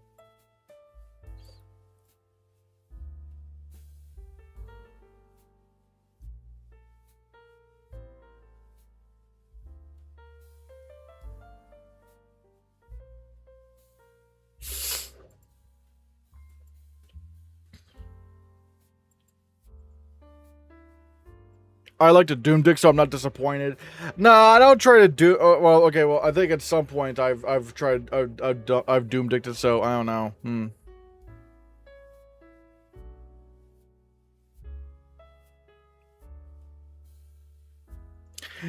A: I like to doom dick, so I'm not disappointed. No, I don't try to do. Well, okay. Well, I think at some point I've doom dicked it, so I don't know.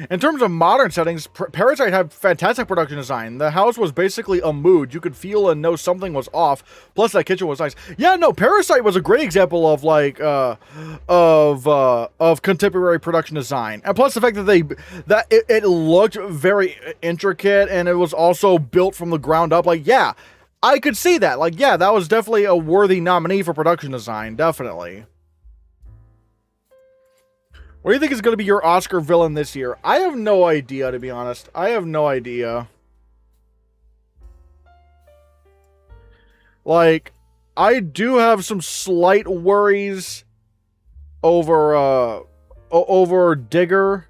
A: In terms of modern settings, Parasite had fantastic production design. The house was basically a mood. You could feel and know something was off. Plus, that kitchen was nice. Yeah, no, Parasite was a great example of like of contemporary production design. And plus, the fact that it looked very intricate and it was also built from the ground up. Like, yeah, I could see that. Like, yeah, that was definitely a worthy nominee for production design. Definitely. What do you think is going to be your Oscar villain this year? I have no idea, to be honest. I have no idea. Like, I do have some slight worries over Digger,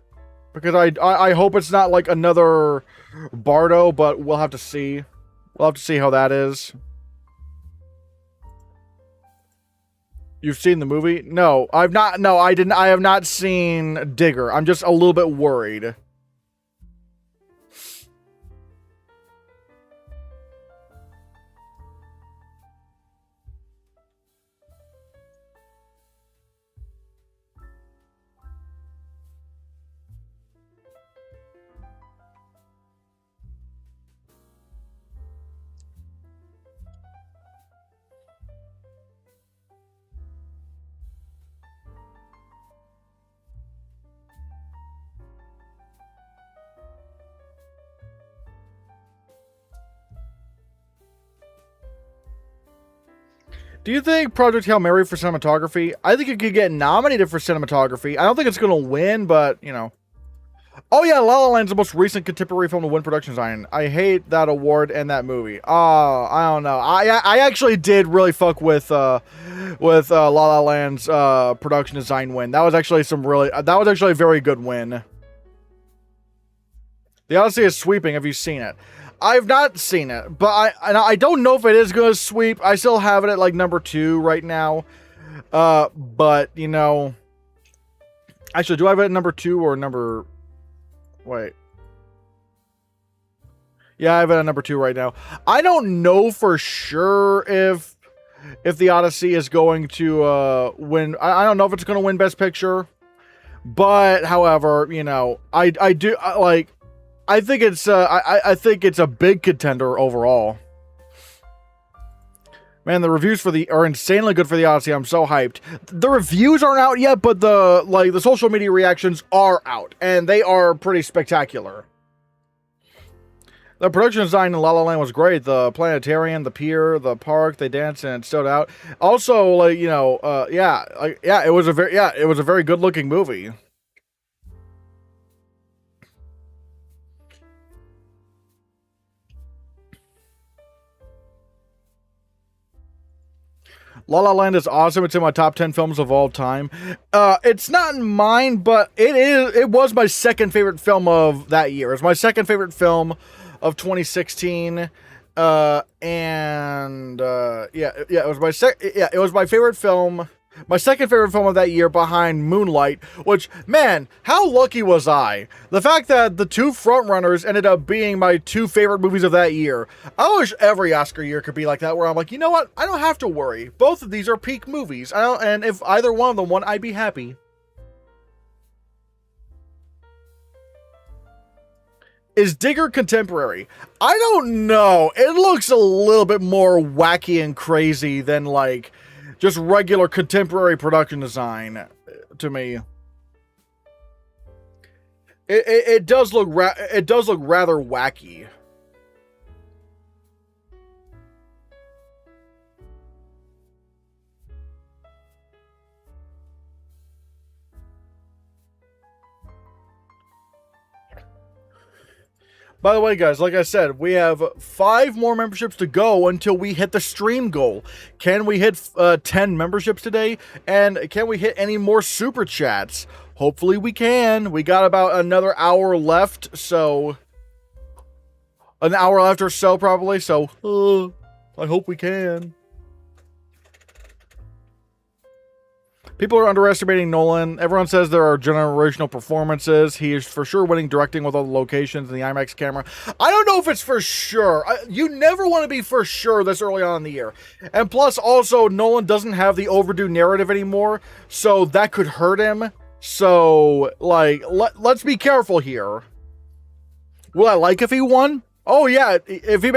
A: because I hope it's not like another Bardo, but we'll have to see. We'll have to see how that is. You've seen the movie? No, I've not. No, I didn't. I have not seen Digger. I'm just a little bit worried. Do you think Project Hail Mary for cinematography? I think it could get nominated for cinematography. I don't think it's going to win, but, you know. Oh yeah, La La Land's the most recent contemporary film to win production design. I hate that award and that movie. Oh, I don't know. I actually did really fuck with La La Land's production design win. That was actually a very good win. The Odyssey is sweeping. Have you seen it? I've not seen it, but I don't know if it is going to sweep. I still have it at like number 2 right now. But, you know, actually, do I have it at number 2 or number... Wait. Yeah, I have it at number 2 right now. I don't know for sure if the Odyssey is going to win. I don't know if it's going to win Best Picture. But, however, you know, I think it's I think it's a big contender overall. Man, the reviews for are insanely good for the Odyssey. I'm so hyped. The reviews aren't out yet, but the social media reactions are out, and they are pretty spectacular. The production design in La La Land was great. The planetarium, the pier, the park, they danced and it stood out. Also, like, you know, it was a very good looking movie. La La Land is awesome. It's in my top 10 films of all time. It's not in mine, but it was my second favorite film of that year. It's my second favorite film of 2016. It was my favorite film. My second favorite film of that year behind Moonlight, which, man, how lucky was I? The fact that the two frontrunners ended up being my two favorite movies of that year. I wish every Oscar year could be like that, where I'm like, you know what? I don't have to worry. Both of these are peak movies. And if either one of them won, I'd be happy. Is Digger contemporary? I don't know. It looks a little bit more wacky and crazy than, like, just regular contemporary production design to me. It does look rather wacky. By the way, guys, like I said, we have 5 more memberships to go until we hit the stream goal. Can we hit 10 memberships today? And can we hit any more super chats? Hopefully we can. We got about another hour left, so... An hour left or so, probably, so... I hope we can. People are underestimating Nolan. Everyone says there are generational performances. He is for sure winning directing with all the locations and the IMAX camera. I don't know if it's for sure. You never want to be for sure this early on in the year. And plus, also, Nolan doesn't have the overdue narrative anymore, so that could hurt him. So, like, let's be careful here. Will I like if he won? Oh yeah, if he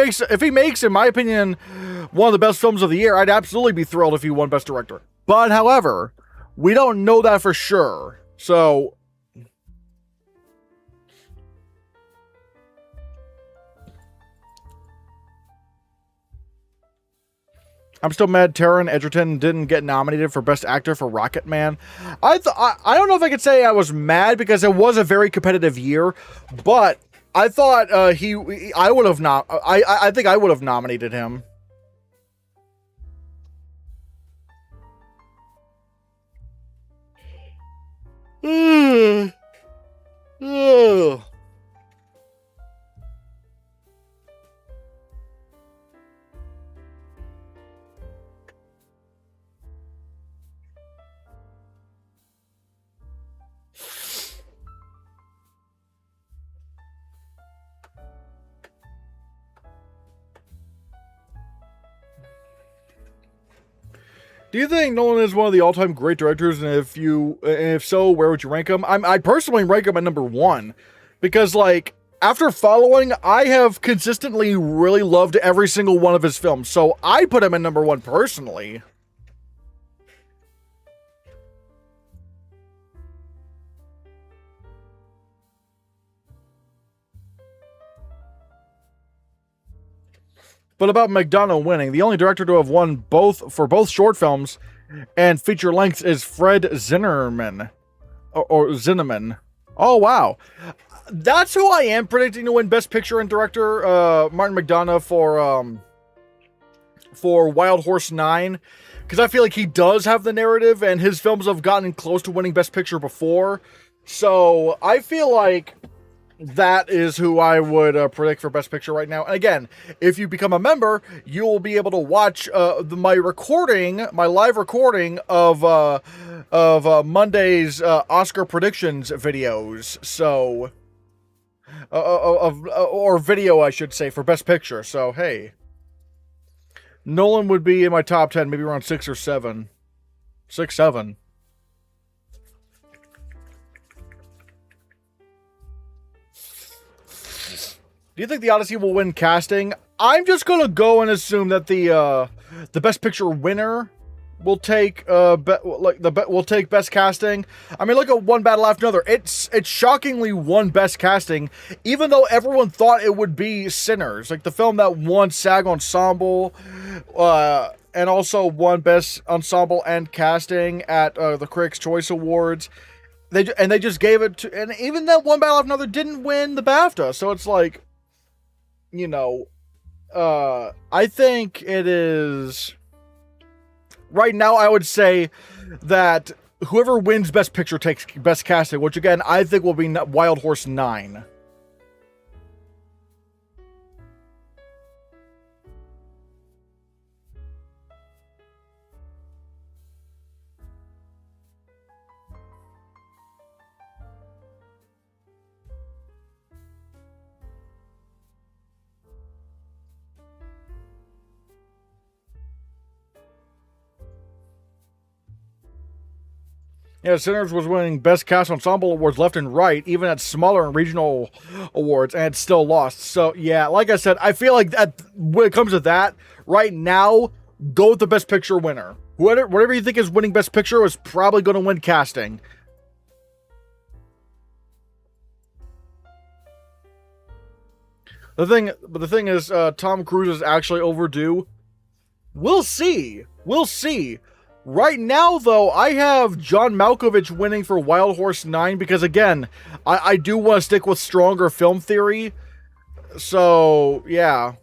A: makes, in my opinion, one of the best films of the year, I'd absolutely be thrilled if he won Best Director. But, however, we don't know that for sure. So, I'm still mad Taron Egerton didn't get nominated for Best Actor for Rocket Man. I don't know if I could say I was mad because it was a very competitive year, but I thought I think I would have nominated him. Do you think Nolan is one of the all-time great directors? And if so, where would you rank him? I personally rank him at number 1 because, like, after following, I have consistently really loved every single one of his films. So I put him at number 1 personally. But about McDonough winning, the only director to have won for both short films and feature lengths is Fred Zinnemann. Or Zinnemann. Oh, wow. That's who I am predicting to win Best Picture and Director, Martin McDonough for Wild Horse 9. Because I feel like he does have the narrative, and his films have gotten close to winning Best Picture before. So I feel like that is who I would predict for Best Picture right now. And again, if you become a member, you will be able to watch my live recording of Monday's Oscar predictions videos. So, or video, I should say, for Best Picture. So, hey, Nolan would be in my top 10, maybe around 6 or 7. 6, 7. Do you think the Odyssey will win casting? I'm just gonna go and assume that the Best Picture winner will take will take Best Casting. I mean, look at One Battle After Another. It's shockingly won Best Casting, even though everyone thought it would be Sinners, like the film that won SAG Ensemble, and also won Best Ensemble and Casting at the Critics' Choice Awards. They just gave it to, and even that One Battle After Another didn't win the BAFTA. So it's like, you know, I think it is. Right now, I would say that whoever wins Best Picture takes Best Casting, which again, I think will be Wild Horse 9. Yeah, Sinners was winning Best Cast Ensemble awards left and right, even at smaller and regional awards, and it still lost. So, yeah, like I said, I feel like when it comes to that, right now, go with the Best Picture winner. Whatever you think is winning Best Picture is probably going to win casting. The thing is, Tom Cruise is actually overdue. We'll see. We'll see. Right now, though, I have John Malkovich winning for Wild Horse 9 because, again, I do want to stick with stronger film theory. So, yeah.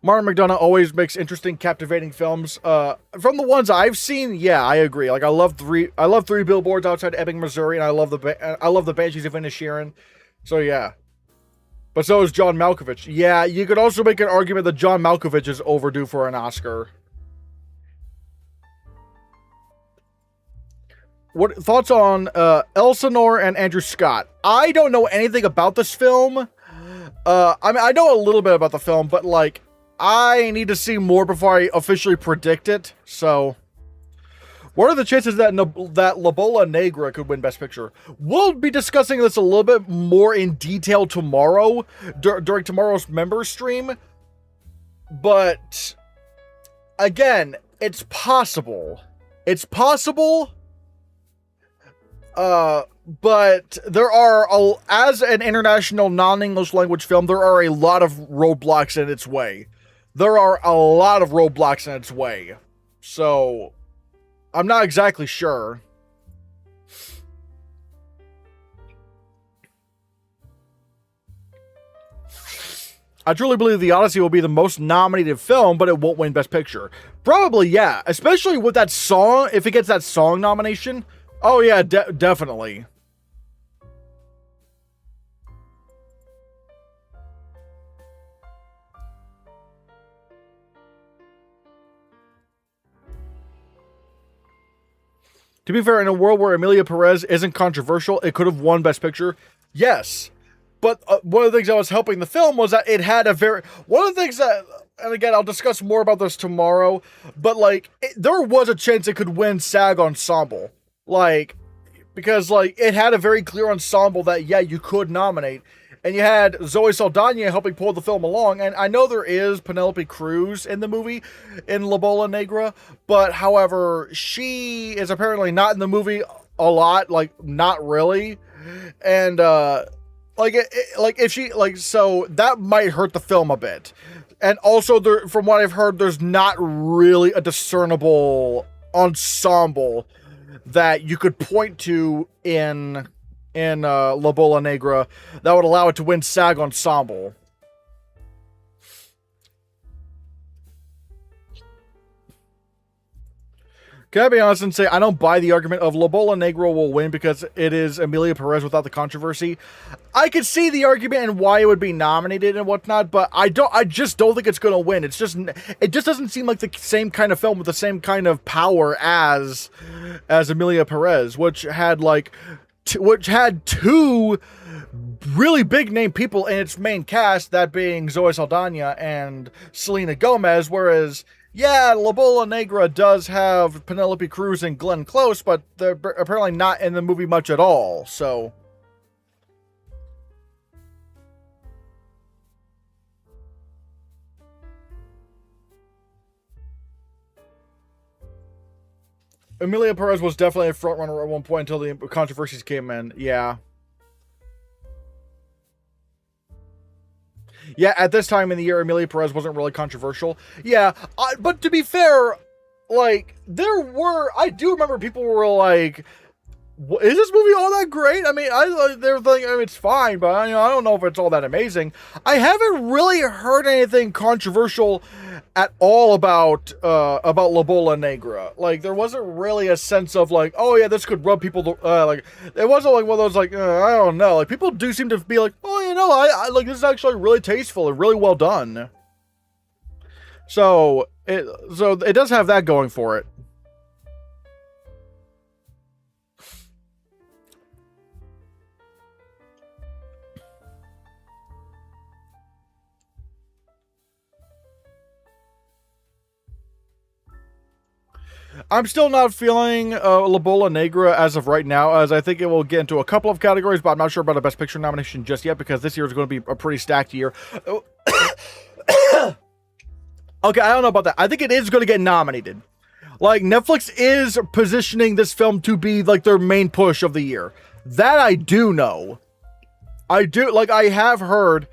A: Martin McDonagh always makes interesting, captivating films. From the ones I've seen, yeah, I agree. Like I love Three Billboards Outside Ebbing, Missouri, and I love the Banshees of Inisherin. So yeah, but so is John Malkovich. Yeah, you could also make an argument that John Malkovich is overdue for an Oscar. What thoughts on Elsinore and Andrew Scott? I don't know anything about this film. I mean, I know a little bit about the film, but like, I need to see more before I officially predict it. So, what are the chances that that La Bola Negra could win Best Picture? We'll be discussing this a little bit more in detail tomorrow during tomorrow's member stream. But again, it's possible. It's possible. But there are, as an international non-English language film, there are a lot of roadblocks in its way. There are a lot of roadblocks in its way. So, I'm not exactly sure. I truly believe The Odyssey will be the most nominated film, but it won't win Best Picture. Probably, yeah. Especially with that song, if it gets that song nomination. Oh, yeah, definitely. To be fair, in a world where Emilia Perez isn't controversial, it could have won Best Picture. Yes. But one of the things that was helping the film was that it had a very... One of the things that... And again, I'll discuss more about this tomorrow. But, like, there was a chance it could win SAG Ensemble. Like, because, like, it had a very clear ensemble that, yeah, you could nominate. And you had Zoe Saldana helping pull the film along. And I know there is Penelope Cruz in the movie, in La Bola Negra. But, however, she is apparently not in the movie a lot. Like, not really. And, if she, like, so that might hurt the film a bit. And also, there, from what I've heard, there's not really a discernible ensemble that you could point to in La Bola Negra that would allow it to win SAG Ensemble. Can I be honest and say I don't buy the argument of La Bola Negra will win because it is Emilia Perez without the controversy? I could see the argument and why it would be nominated and whatnot, but I just don't think it's going to win. It just doesn't seem like the same kind of film with the same kind of power as Emilia Perez, which had like which had two really big name people in its main cast, that being Zoe Saldana and Selena Gomez, whereas, yeah, La Bola Negra does have Penelope Cruz and Glenn Close, but they're apparently not in the movie much at all, so... Emilia Perez was definitely a frontrunner at one point until the controversies came in, yeah. Yeah, at this time in the year, Emilia Perez wasn't really controversial. Yeah, but to be fair, like, I do remember people were like, is this movie all that great? I mean, they're thinking, I mean, it's fine, but I don't know if it's all that amazing. I haven't really heard anything controversial at all about La Bola Negra. Like, there wasn't really a sense of like, oh yeah, this could rub people, like, it wasn't like one of those like, I don't know. Like, people do seem to be like, oh, I like, this is actually really tasteful and really well done. So it does have that going for it. I'm still not feeling La Bola Negra as of right now, as I think it will get into a couple of categories, but I'm not sure about a Best Picture nomination just yet, because this year is going to be a pretty stacked year. Okay, I don't know about that. I think it is going to get nominated. Like, Netflix is positioning this film to be, like, their main push of the year. That I do know. I have heard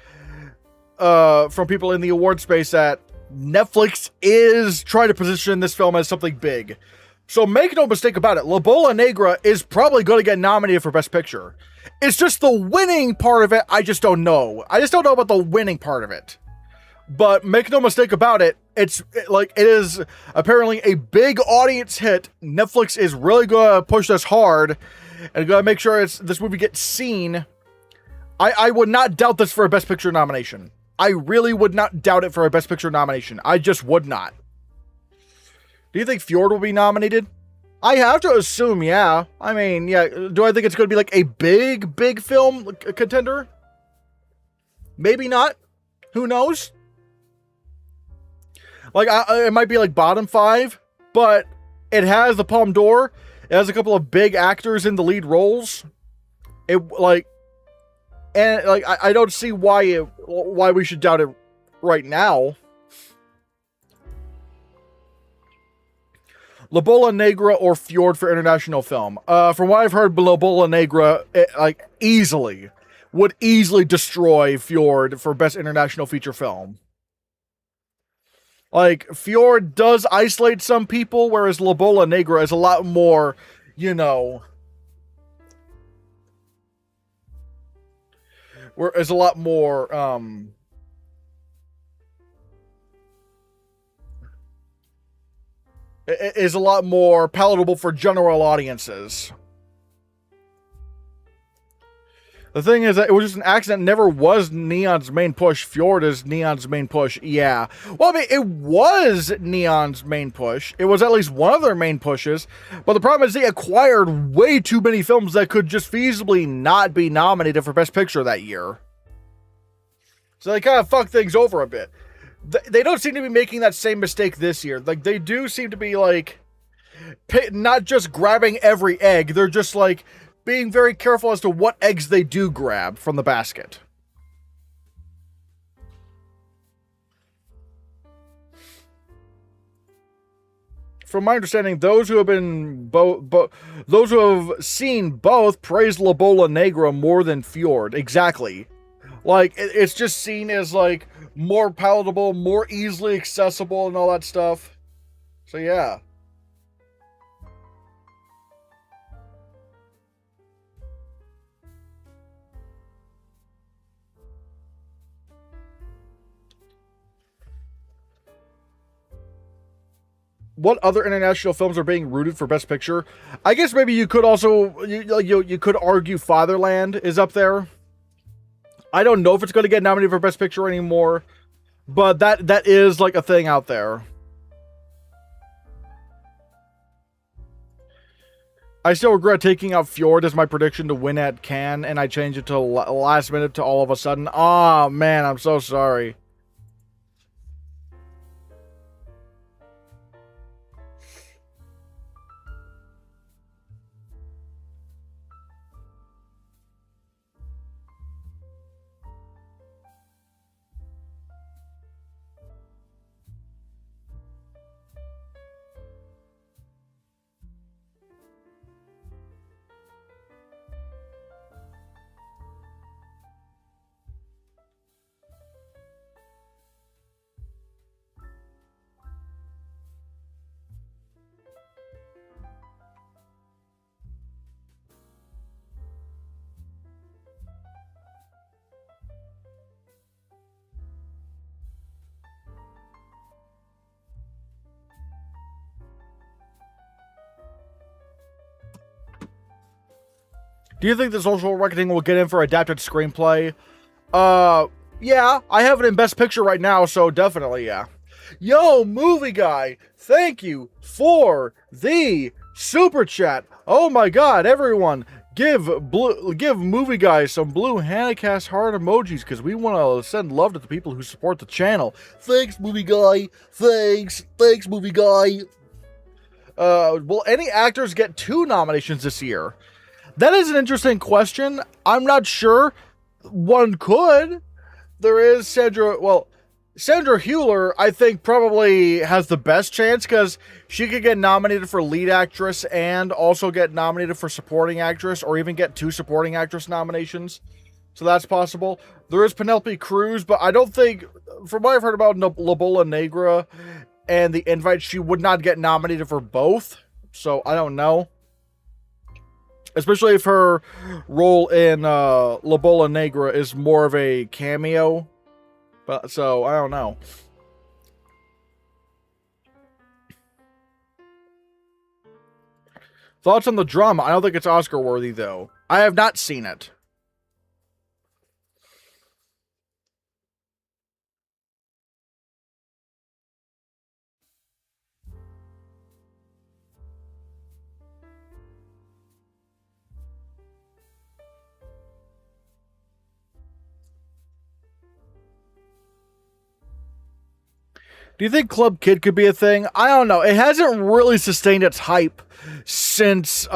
A: from people in the award space that Netflix is trying to position this film as something big. So make no mistake about it, La Bola Negra is probably going to get nominated for Best Picture. It's just the winning part of it, I just don't know. I just don't know about the winning part of it. But make no mistake about it, it is apparently a big audience hit. Netflix is really going to push this hard and going to make sure this movie gets seen. I would not doubt this for a Best Picture nomination. I really would not doubt it for a Best Picture nomination. I just would not. Do you think Fjord will be nominated? I have to assume, yeah. I mean, yeah. Do I think it's going to be like a big film contender? Maybe not. Who knows? Like, it might be like bottom 5, but it has the Palme d'Or. It has a couple of big actors in the lead roles. I don't see why we should doubt it right now. La Bola Negra or Fjord for international film. From what I've heard, La Bola Negra would easily destroy Fjord for best international feature film. Like, Fjord does isolate some people, whereas La Bola Negra is a lot more, is a lot more, is a lot more palatable for general audiences. The thing is that it was just an accident. Never was Neon's main push. Fjord is Neon's main push. Yeah. Well, I mean, it was Neon's main push. It was at least one of their main pushes. But the problem is they acquired way too many films that could just feasibly not be nominated for Best Picture that year. So they kind of fucked things over a bit. They don't seem to be making that same mistake this year. Like, they do seem to be, like, not just grabbing every egg. They're just, like, being very careful as to what eggs they do grab from the basket. From my understanding, those who have been those who have seen both praise La Bola Negra more than Fjord. Exactly. Like, it's just seen as, like, more palatable, more easily accessible and all that stuff. So, yeah. What other international films are being rooted for Best Picture? I guess maybe you could also, you could argue Fatherland is up there. I don't know if it's going to get nominated for Best Picture anymore, but that is like a thing out there. I still regret taking out Fjord as my prediction to win at Cannes, and I changed it to last minute to all of a sudden. Oh, man, I'm so sorry. Do you think the Social Reckoning will get in for adapted screenplay? Yeah, I have it in Best Picture right now, so definitely, yeah. Yo, Movie Guy, thank you for the super chat. Oh my god, everyone, give Movie Guy some blue Hannahcast heart emojis, because we want to send love to the people who support the channel. Thanks, Movie Guy. Thanks, Movie Guy. Will any actors get 2 nominations this year? That is an interesting question. I'm not sure. One could. There is Sandra Hüller, I think, probably has the best chance because she could get nominated for lead actress and also get nominated for supporting actress, or even get 2 supporting actress nominations. So that's possible. There is Penelope Cruz, but I don't think, from what I've heard about La Bola Negra and The Invite, she would not get nominated for both. So I don't know. Especially if her role in La Bola Negra is more of a cameo. But so, I don't know. Thoughts on the drama? I don't think it's Oscar worthy, though. I have not seen it. Do you think Club Kid could be a thing? I don't know. It hasn't really sustained its hype since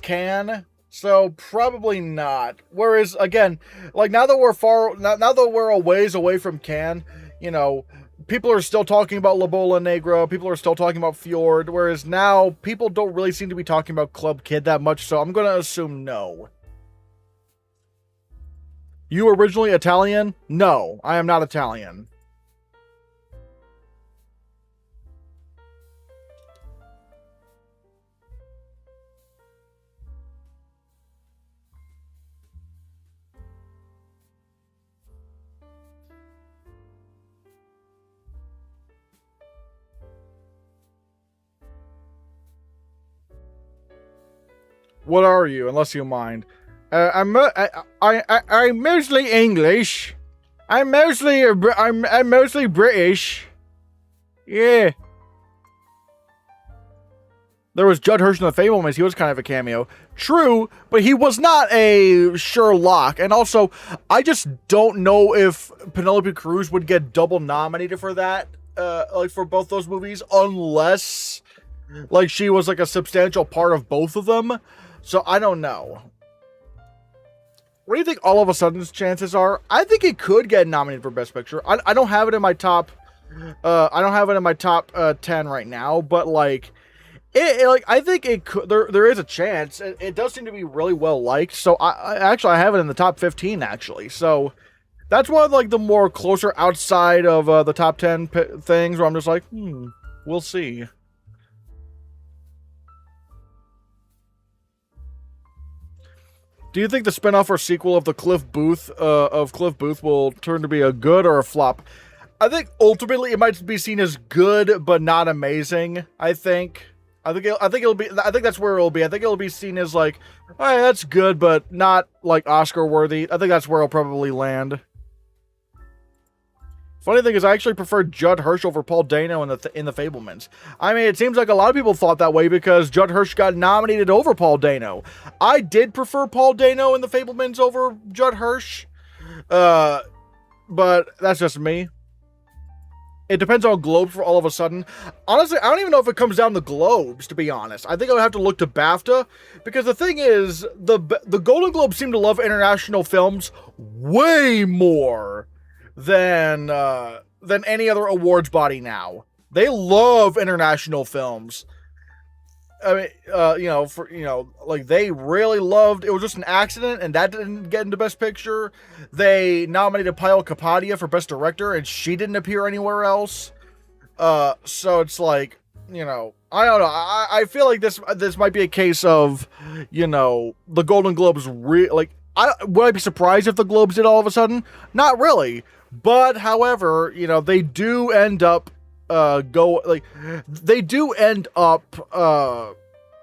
A: Cannes, so probably not. Whereas again, like now that we're a ways away from Cannes, you know, people are still talking about La Bola Negra, people are still talking about Fjord, whereas now people don't really seem to be talking about Club Kid that much, so I'm gonna assume no. You originally Italian? No, I am not Italian. What are you, unless you mind? I'm mostly English. I'm mostly British. Yeah. There was Judd Hirsch in The Fabelmans. He was kind of a cameo. True, but he was not a Sherlock. And also, I just don't know if Penelope Cruz would get double nominated for that, like for both those movies, unless like she was like a substantial part of both of them. So I don't know. What do you think All of a Sudden's chances are? I think it could get nominated for Best Picture. I don't have it in my top. I don't have it in my top 10 right now, but like, like I think it could. There is a chance. It does seem to be really well liked. So I have it in the top 15 actually. So that's one of like the more closer outside of the top 10 things where I'm just like, we'll see. Do you think the spinoff or sequel of the Cliff Booth will turn to be a good or a flop? I think ultimately it might be seen as good but not amazing. I think that's where it'll be. I think it'll be seen as like, all right, that's good but not like Oscar worthy. I think that's where it'll probably land. Funny thing is, I actually prefer Judd Hirsch over Paul Dano in the Fablemans. I mean, it seems like a lot of people thought that way because Judd Hirsch got nominated over Paul Dano. I did prefer Paul Dano in the Fablemans over Judd Hirsch, but that's just me. It depends on Globes for all of a sudden. Honestly, I don't even know if it comes down to Globes, to be honest. I think I would have to look to BAFTA, because the thing is, the Golden Globes seem to love international films way more than any other awards body now. They love international films. I mean, like they really loved. It was just an accident, and that didn't get into Best Picture. They nominated Payal Kapadia for Best Director, and she didn't appear anywhere else. So it's like, I don't know. I feel like this might be a case of, the Golden Globes would I be surprised if the Globes did all of a sudden? Not really. But however, they do end up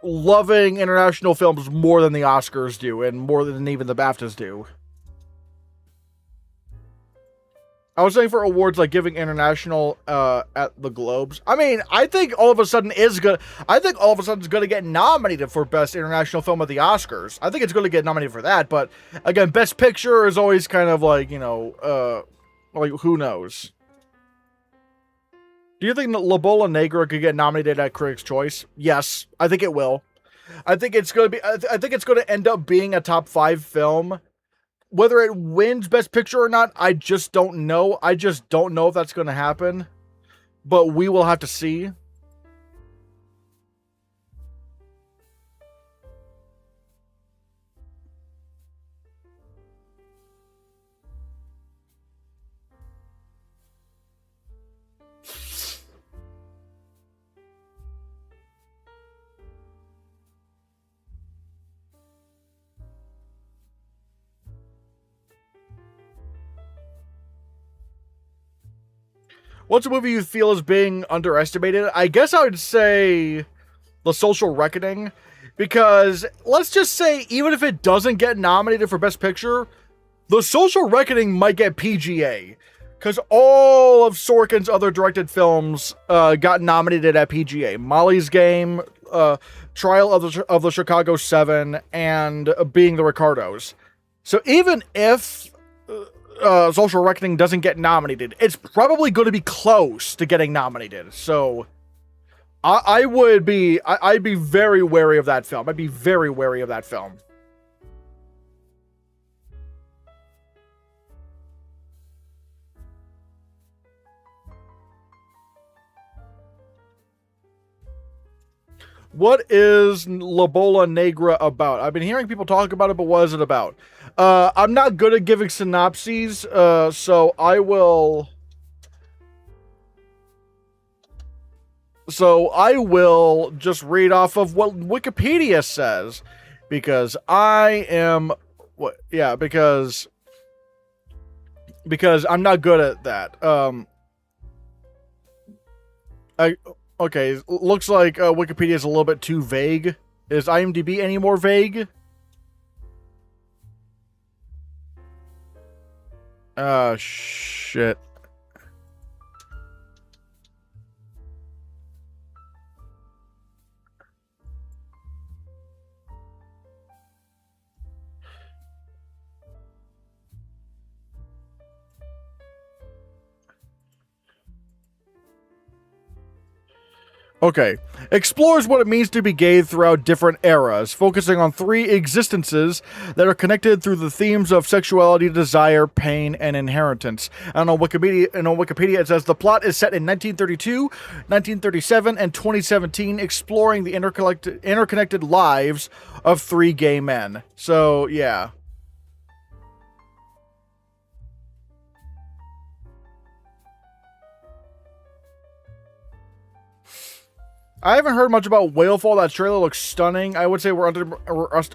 A: loving international films more than the Oscars do, and more than even the BAFTAs do. I was saying for awards like giving international at the Globes. I mean, I think all of a sudden it's going to get nominated for Best International Film at the Oscars. I think it's going to get nominated for that, but again, Best Picture is always kind of like, like who knows. Do you think La Bola Negra could get nominated at Critics' Choice? Yes, I think it will. I think it's going to end up being a top 5 film. Whether it wins Best Picture or not, I just don't know. I just don't know if that's going to happen. But we will have to see. What's a movie you feel is being underestimated? I guess I would say The Social Reckoning, because let's just say even if it doesn't get nominated for Best Picture, The Social Reckoning might get PGA, because all of Sorkin's other directed films got nominated at PGA. Molly's Game, Trial of the Chicago 7, and Being the Ricardos. So even if Social Reckoning doesn't get nominated, it's probably going to be close to getting nominated. So I'd be very wary of that film. I'd be very wary of that film. What is La Bola Negra about? I've been hearing people talk about it, but what is it about? I'm not good at giving synopses, so I will just read off of what Wikipedia says, because because I'm not good at that. Okay, looks like Wikipedia is a little bit too vague. Is IMDb any more vague? Shit. Okay. Explores what it means to be gay throughout different eras, focusing on 3 existences that are connected through the themes of sexuality, desire, pain, and inheritance. And on Wikipedia it says the plot is set in 1932, 1937, and 2017, exploring the interconnected lives of 3 gay men. So, yeah. I haven't heard much about Whalefall. That trailer looks stunning. I would say we're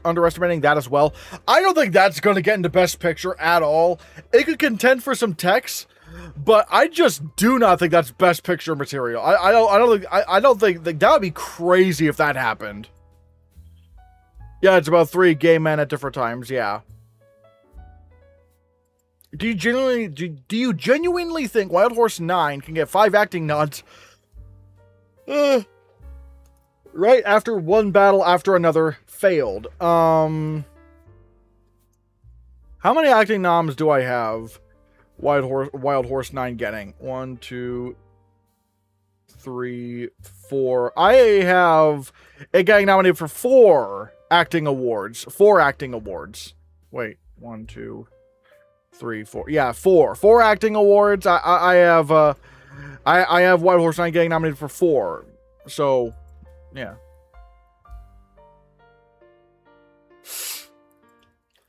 A: underestimating that as well. I don't think that's going to get into Best Picture at all. It could contend for some text, but I just do not think that's Best Picture material. I don't think that would be crazy if that happened. Yeah, it's about 3 gay men at different times. Yeah. Do you genuinely think Wild Horse 9 can get 5 acting nods? Right after one battle after another failed. How many acting noms do I have? Wild Horse 9 getting 1, 2, 3, 4. I have it getting nominated for 4 acting awards. 4 acting awards. Wait, 1, 2, 3, 4. Yeah, 4. 4 acting awards. I have I have Wild Horse 9 getting nominated for 4. So, yeah.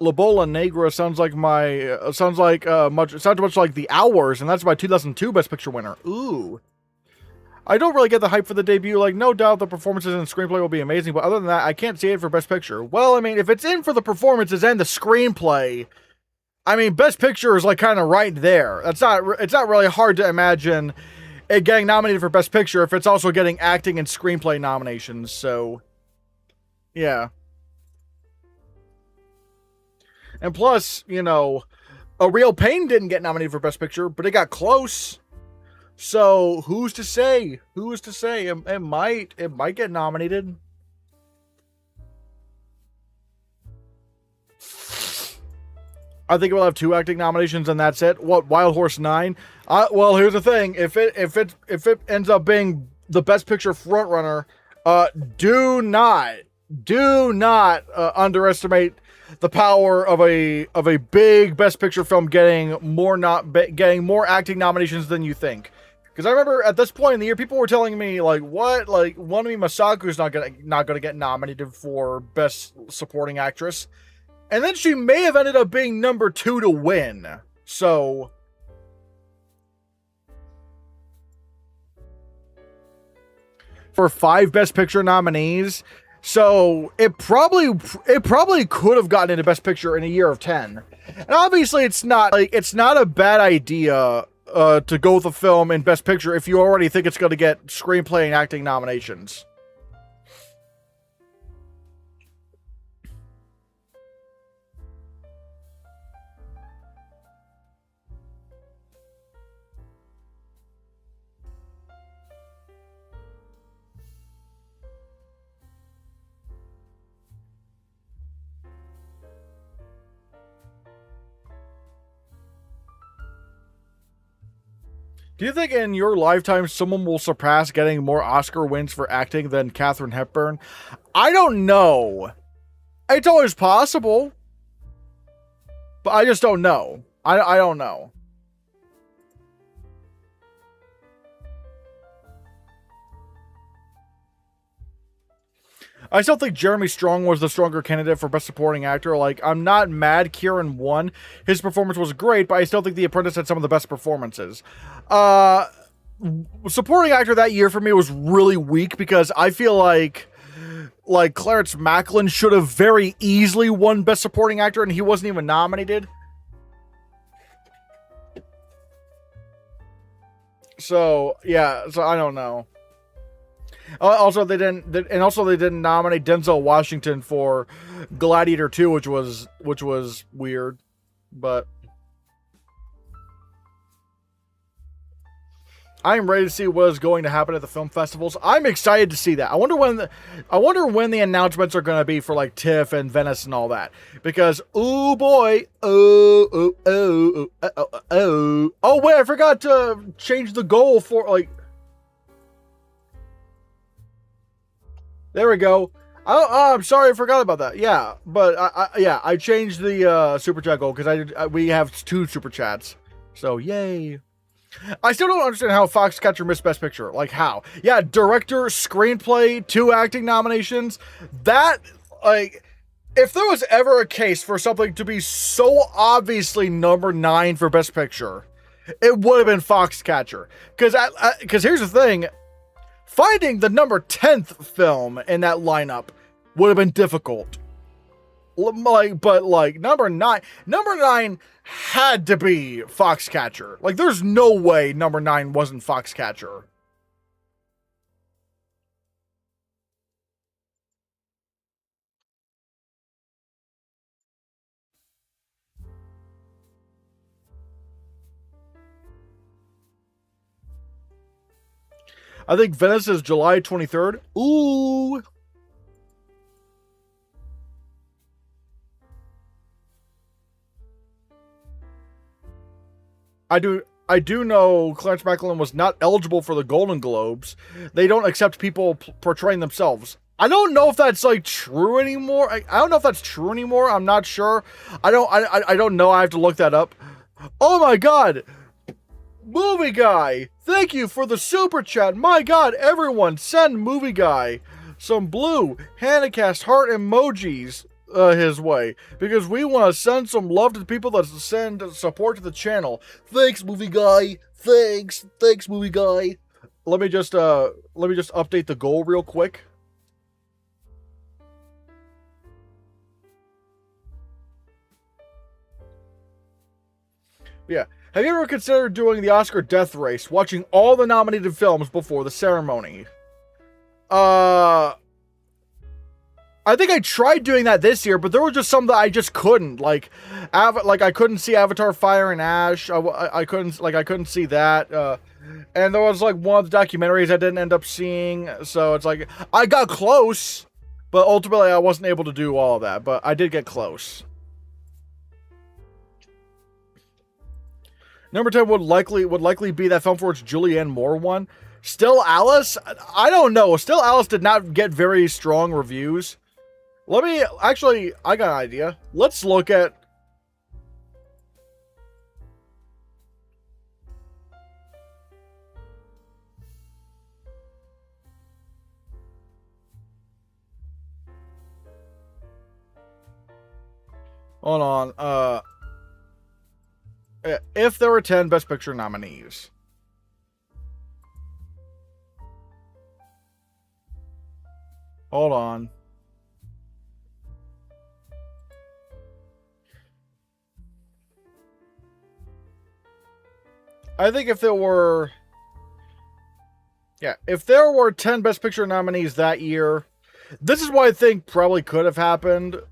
A: La Bola Negra sounds like much like The Hours, and that's my 2002 Best Picture winner. Ooh. I don't really get the hype for the debut. Like, no doubt the performances and screenplay will be amazing, but other than that, I can't see it for Best Picture. Well, I mean, if it's in for the performances and the screenplay, I mean, Best Picture is like kind of right there. It's not really hard to imagine it getting nominated for Best Picture if it's also getting acting and screenplay nominations. So, yeah. And plus, you know, A Real Pain didn't get nominated for Best Picture, but it got close. So who's to say? Who is to say? It might get nominated. I think we'll have 2 acting nominations and that's it. What, Wild Horse 9? Well, here's the thing. If it ends up being the Best Picture frontrunner, do not underestimate the power of a big Best Picture film getting more acting nominations than you think. Because I remember at this point in the year, people were telling me like, "What? Like, Wonami Masaku's not gonna get nominated for Best Supporting Actress," and then she may have ended up being number 2 to win. So, for 5 Best Picture nominees. So it probably could have gotten into Best Picture in a year of 10. And obviously it's not a bad idea to go with a film in Best Picture if you already think it's going to get screenplay and acting nominations. Do you think in your lifetime someone will surpass getting more Oscar wins for acting than Katharine Hepburn? I don't know. It's always possible. But I just don't know. I don't know. I still think Jeremy Strong was the stronger candidate for Best Supporting Actor. Like, I'm not mad Kieran won. His performance was great, but I still think The Apprentice had some of the best performances. Supporting Actor that year for me was really weak because I feel like Clarence Macklin should have very easily won Best Supporting Actor and he wasn't even nominated. So, yeah, so I don't know. Also, they didn't nominate Denzel Washington for Gladiator 2, which was weird, but I'm ready to see what is going to happen at the film festivals. I'm excited to see that. I wonder when the announcements are going to be for like TIFF and Venice and all that, because oh boy, oh wait, I forgot to change the goal for like. There we go. Oh, I'm sorry, I forgot about that. Yeah, but I changed the super chat goal because we have 2 super chats. So yay! I still don't understand how Foxcatcher missed Best Picture. Like how? Yeah, director, screenplay, 2 acting nominations. That like, if there was ever a case for something to be so obviously number 9 for Best Picture, it would have been Foxcatcher. Because here's the thing. Finding the number 10th film in that lineup would have been difficult. But number 9 had to be Foxcatcher. Like, there's no way number 9 wasn't Foxcatcher. I think Venice is July 23rd. Ooh. I do know Clarence Macklin was not eligible for the Golden Globes. They don't accept people portraying themselves. I don't know if that's like true anymore. I don't know if that's true anymore. I'm not sure. I don't know. I have to look that up. Oh my god. Movie Guy. Thank you for the super chat. My god, everyone send Movie Guy some blue Hannahcast heart emojis his way, because we want to send some love to the people that send support to the channel. Thanks, Movie Guy. Thanks, Movie Guy. Let me just update the goal real quick. Yeah. Have you ever considered doing the Oscar death race, watching all the nominated films before the ceremony? I think I tried doing that this year, but there were just some that I just couldn't. Like I couldn't see Avatar: Fire and Ash. I couldn't see that. And there was like one of the documentaries I didn't end up seeing. So it's like I got close, but ultimately I wasn't able to do all of that. But I did get close. Number 10 would likely be that film for which Julianne Moore won. Still Alice? I don't know. Still Alice did not get very strong reviews. Actually, I got an idea. Let's look at... Hold on. If there were 10 Best Picture nominees. Hold on. I think if there were... Yeah, if there were 10 Best Picture nominees that year, this is what I think probably could have happened.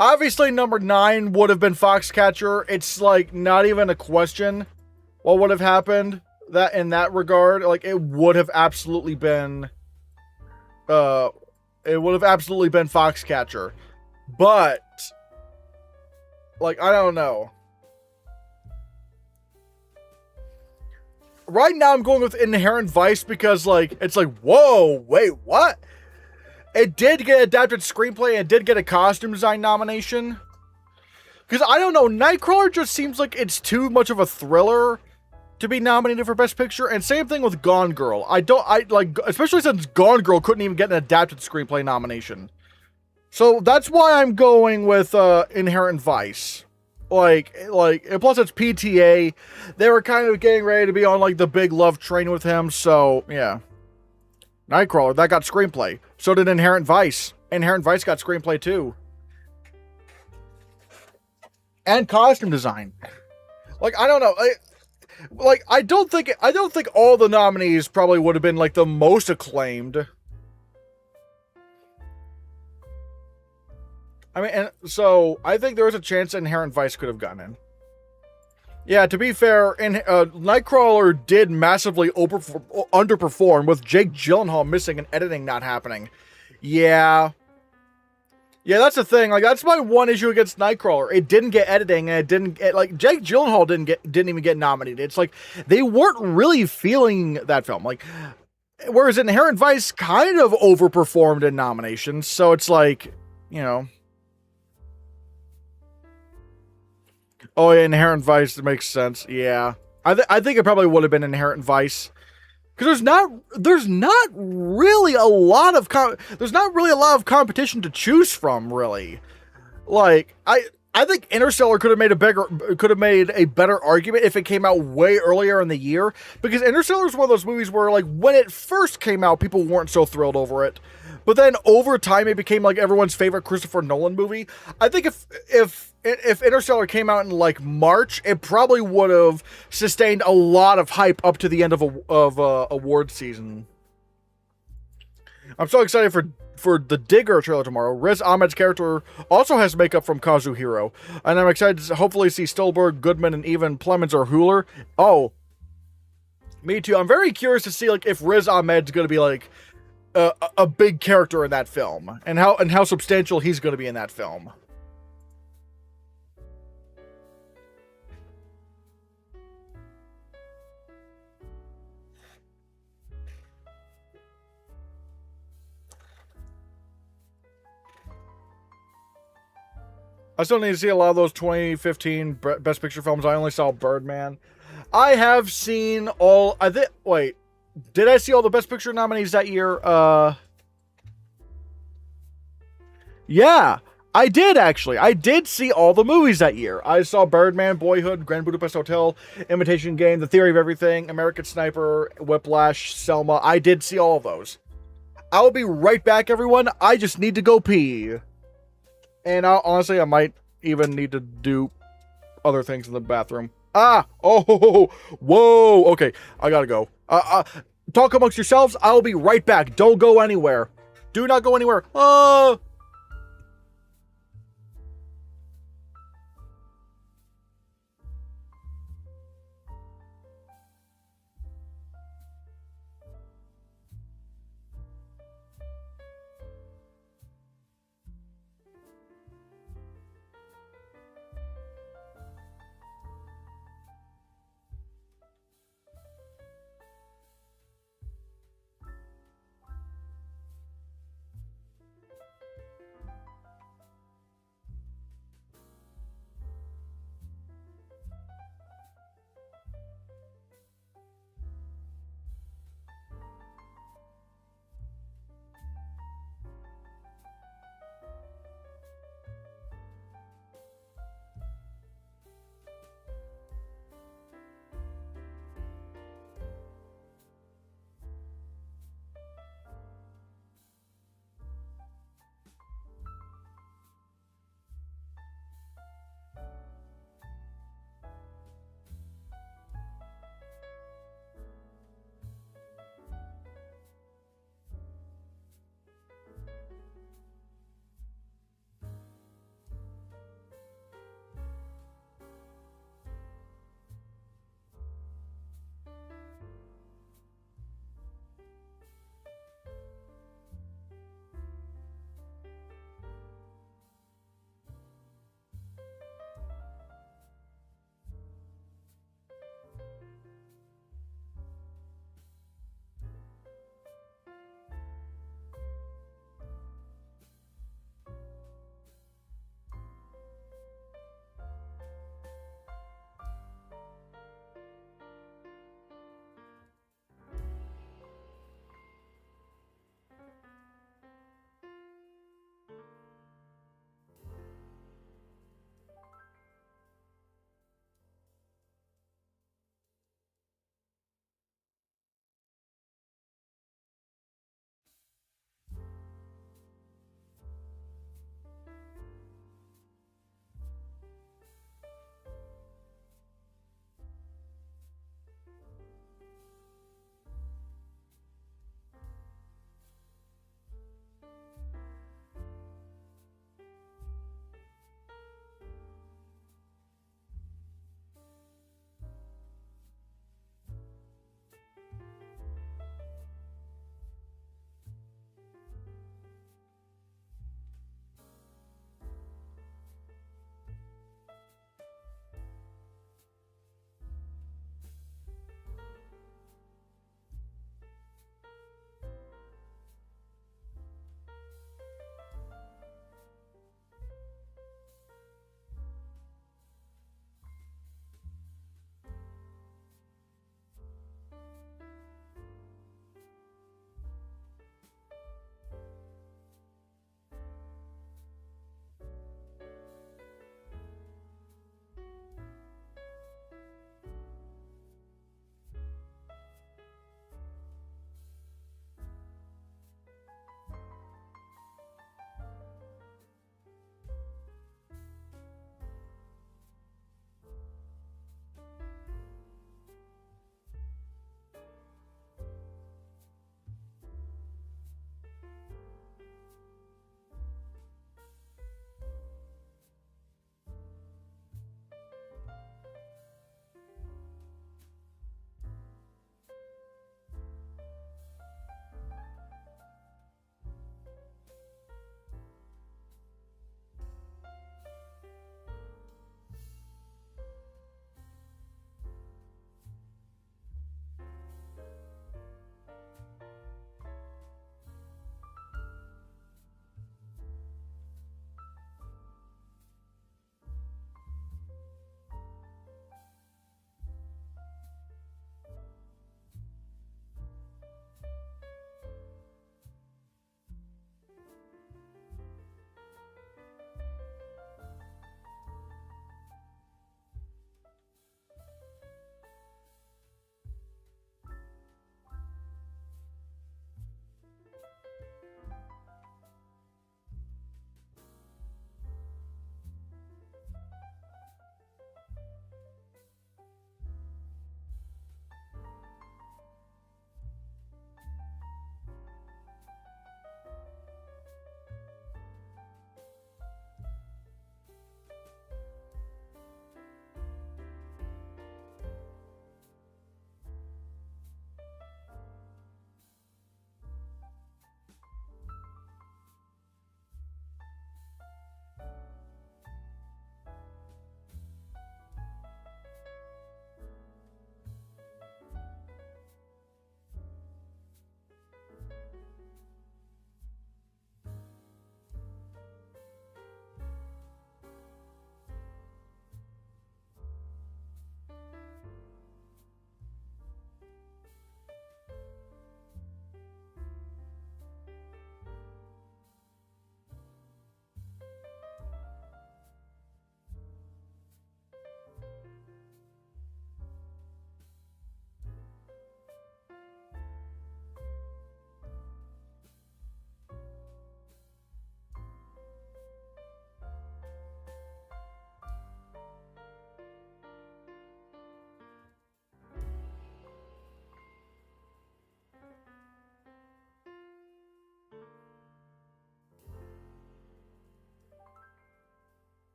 A: Obviously, number 9 would have been Foxcatcher. It's, like, not even a question what would have happened in that regard. Like, it would have absolutely been... Foxcatcher. But... Like, I don't know. Right now, I'm going with Inherent Vice because, like, it's like, whoa, wait, what? It did get adapted screenplay and did get a costume design nomination. Because, I don't know, Nightcrawler just seems like it's too much of a thriller to be nominated for Best Picture. And same thing with Gone Girl. Especially since Gone Girl couldn't even get an adapted screenplay nomination. So, that's why I'm going with Inherent Vice. Like, plus it's PTA. They were kind of getting ready to be on, like, the big love train with him, so, yeah. Nightcrawler, that got screenplay. So did Inherent Vice. Inherent Vice got screenplay, too. And costume design. Like, I don't know. I don't think all the nominees probably would have been, like, the most acclaimed. I mean, and so I think there was a chance Inherent Vice could have gotten in. Yeah, to be fair, Nightcrawler did massively underperform with Jake Gyllenhaal missing and editing not happening. Yeah. Yeah, that's the thing. Like, that's my one issue against Nightcrawler. It didn't get editing, and it didn't get, like, Jake Gyllenhaal didn't even get nominated. It's like they weren't really feeling that film. Like, whereas Inherent Vice kind of overperformed in nominations, so it's like, you know. Oh, yeah, Inherent Vice, that makes sense. Yeah. I think it probably would have been Inherent Vice. Because there's not really a lot of competition to choose from, really. Like, I think Interstellar could have made a better argument if it came out way earlier in the year. Because Interstellar is one of those movies where, like, when it first came out, people weren't so thrilled over it. But then over time, it became like everyone's favorite Christopher Nolan movie. I think if Interstellar came out in like March, it probably would have sustained a lot of hype up to the end of award season. I'm so excited for the Digger trailer tomorrow. Riz Ahmed's character also has makeup from Kazuhiro, and I'm excited to hopefully see Stolberg, Goodman, and even Plemons or Huler. Oh, Me too. I'm very curious to see like if Riz Ahmed's going to be like a big character in that film, and how substantial he's going to be in that film. I still need to see a lot of those 2015 Best Picture films. I only saw Birdman. I have seen all. I think. Wait, did I see all the Best Picture nominees that year? Yeah, I did actually. I did see all the movies that year. I saw Birdman, Boyhood, Grand Budapest Hotel, Imitation Game, The Theory of Everything, American Sniper, Whiplash, Selma. I did see all of those. I'll be right back, everyone. I just need to go pee. And honestly, I might even need to do other things in the bathroom. Oh, whoa. Okay, I gotta go. Talk amongst yourselves. I'll be right back. Don't go anywhere. Do not go anywhere.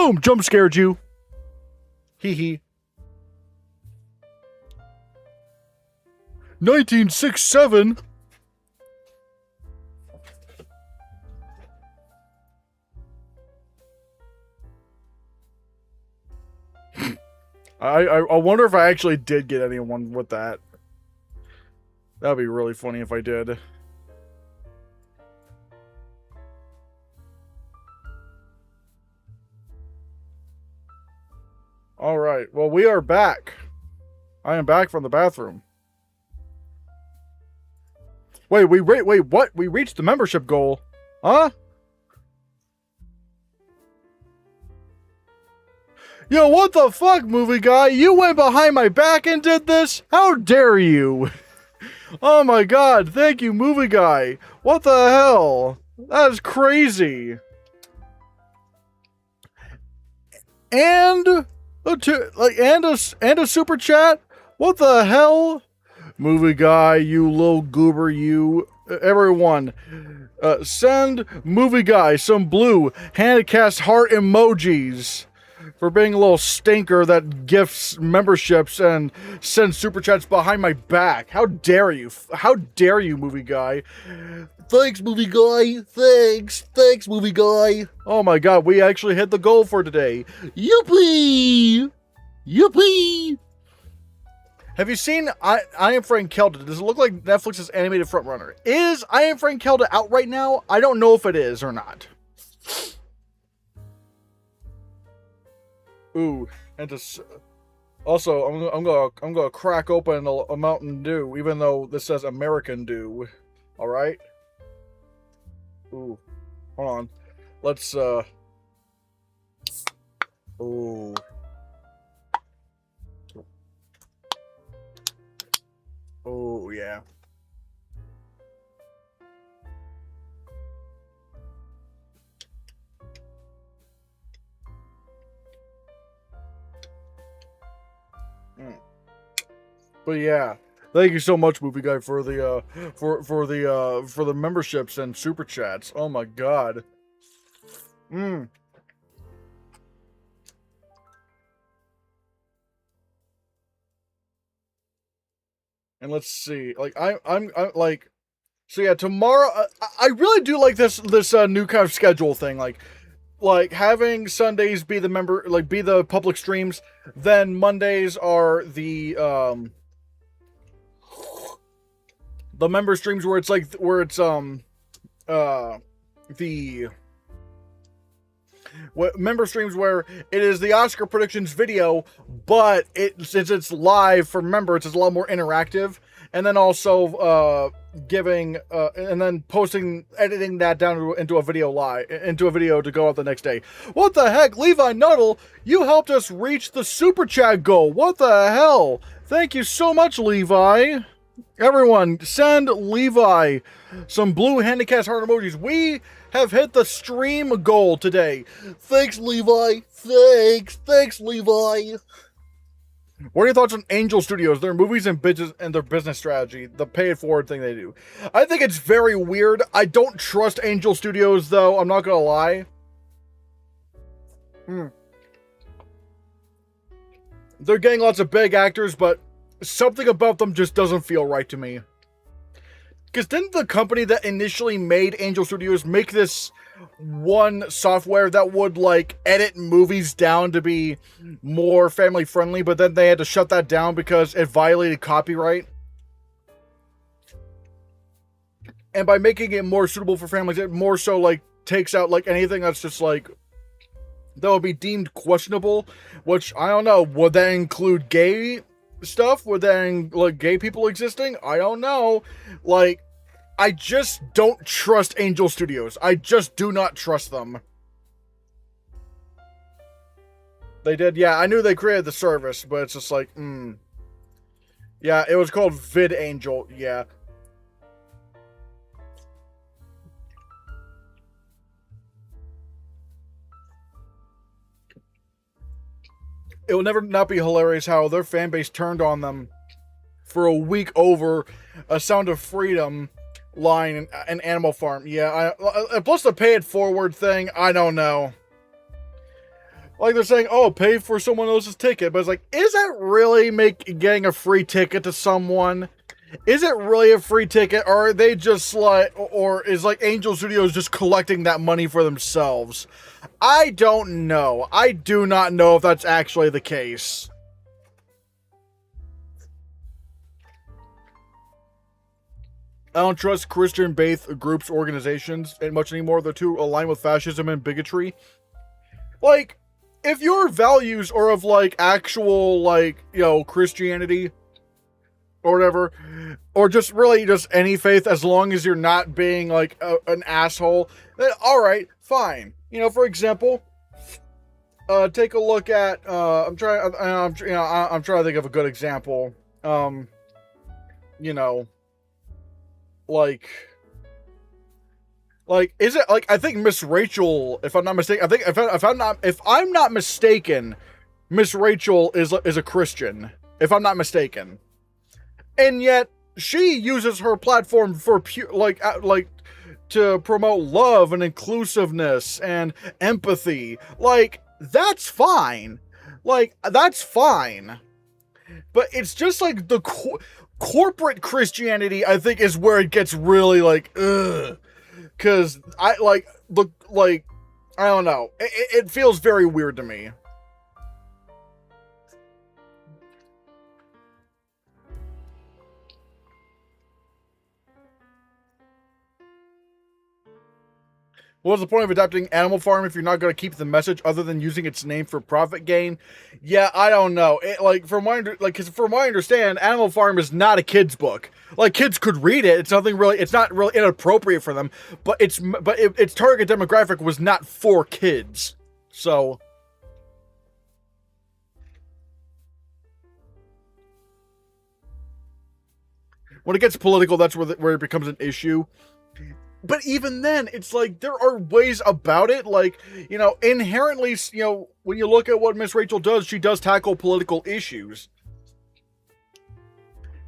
A: Boom! Jump scared you. Hee hee. 1967. I wonder if I actually did get anyone with that. That'd be really funny if I did. All right. Well, we are back. I am back from the bathroom. Wait, what? We reached the membership goal. Huh? Yo, what the fuck, movie guy? You went behind my back and did this? How dare you? Oh my god, thank you, movie guy. What the hell? That is crazy. And a super chat? What the hell? Movie guy, you little goober, you. Everyone, send movie guy some blue Hannahcast heart emojis for being a little stinker that gifts memberships and sends super chats behind my back. How dare you? How dare you, movie guy? Thanks, movie guy. Thanks, movie guy. Oh my god, we actually hit the goal for today. Yippee! Yippee! Have you seen I Am Frank Kelda? Does it look like Netflix's animated frontrunner? Is I Am Frank Kelda out right now? I don't know if it is or not. Ooh, and also I'm gonna crack open a Mountain Dew, even though this says American Dew. All right. Ooh, hold on. Let's Ooh. Oh yeah. But yeah, thank you so much, movie guy, for the for the memberships and super chats. Oh my god. And let's see, like I'm like, so yeah, tomorrow I really do like this new kind of schedule thing, like having Sundays be the public streams, then Mondays are the member streams where it's member streams where it is the Oscar predictions video, but since it's live for members, it's a lot more interactive. And then also giving and then editing that down into a video to go out the next day. What the heck, Levi Nuttall? You helped us reach the super chat goal. What the hell? Thank you so much, Levi. Everyone, send Levi some blue Hannahcast heart emojis. We have hit the stream goal today. Thanks, Levi. Thanks, Levi. What are your thoughts on Angel Studios, their movies and their business strategy, the pay it forward thing they do? I think it's very weird. I don't trust Angel Studios, though. I'm not gonna lie. They're getting lots of big actors, but something about them just doesn't feel right to me. Because didn't the company that initially made Angel Studios make this one software that would, like, edit movies down to be more family friendly, but then they had to shut that down because it violated copyright? And by making it more suitable for families, it more so, like, takes out, like, anything that's just, like, that would be deemed questionable, which, I don't know, would that include gay stuff? Would that, like, gay people existing? I don't know. Like, I just don't trust Angel Studios. I just do not trust them. They did, yeah, I knew they created the service, but it's just like, Yeah, it was called VidAngel, yeah. It will never not be hilarious how their fan base turned on them for a week over a Sound of Freedom line in Animal Farm. Yeah, plus the pay it forward thing, I don't know. Like they're saying, oh, pay for someone else's ticket. But it's like, is that really getting a free ticket to someone? Is it really a free ticket? Or are they just like, or is like Angel Studios just collecting that money for themselves? I don't know. I do not know if that's actually the case. I don't trust Christian-based groups, organizations, and much anymore. They're too aligned with fascism and bigotry. Like, if your values are of, like, actual, like, you know, Christianity or whatever, or just really just any faith, as long as you're not being, like, an asshole, then alright, fine. You know, for example, take a look at, I'm trying to think of a good example. You know, like, is it like, I think Miss Rachel, if I'm not mistaken, I think if I'm not mistaken, Miss Rachel is a Christian, if I'm not mistaken, and yet she uses her platform for like to promote love and inclusiveness and empathy. Like, that's fine. Like, that's fine. But it's just like the corporate Christianity, I think, is where it gets really like, ugh. Because I don't know. It feels very weird to me. What's the point of adopting Animal Farm if you're not going to keep the message other than using its name for profit gain? Yeah, I don't know. From what I understand, Animal Farm is not a kid's book. Like, kids could read it. It's not really inappropriate for them. But its target demographic was not for kids. So, when it gets political, that's where it becomes an issue. But even then, it's like, there are ways about it. Like, you know, inherently, you know, when you look at what Miss Rachel does, she does tackle political issues.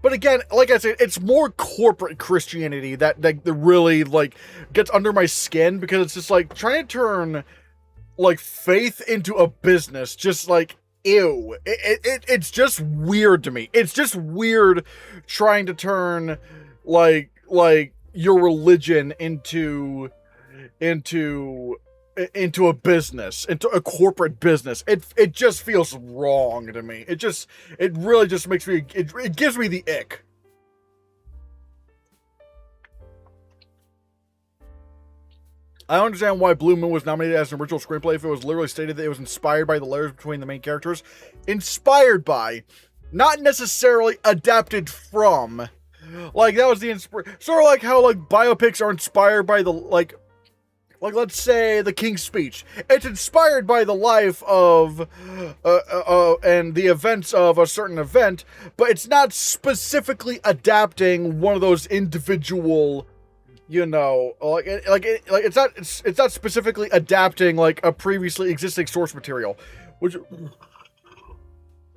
A: But again, like I said, it's more corporate Christianity that really, like, gets under my skin, because it's just like trying to turn, like, faith into a business. Just like, ew. It's just weird to me. It's just weird trying to turn, like your religion into a business, into a corporate business. It just feels wrong to me. It really just makes me, it gives me the ick. I don't understand why Blue Moon was nominated as an original screenplay if it was literally stated that it was inspired by the letters between the main characters. Inspired by, not necessarily adapted from. Like, that was the sort of like how, like, biopics are inspired by the, like let's say the King's Speech. It's inspired by the life of and the events of a certain event, but it's not specifically adapting one of those individual, you know, it's not specifically adapting, like, a previously existing source material.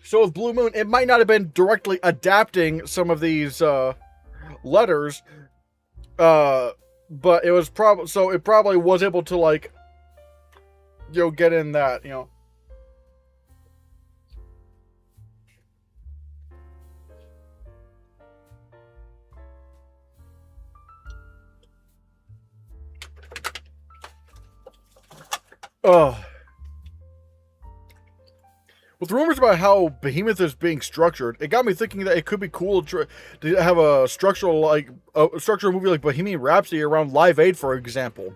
A: So with Blue Moon, it might not have been directly adapting some of these letters, but it was it probably was able to, like, you know, get in that, you know. With rumors about how Behemoth is being structured, it got me thinking that it could be cool to have a structural movie like Bohemian Rhapsody around Live Aid, for example.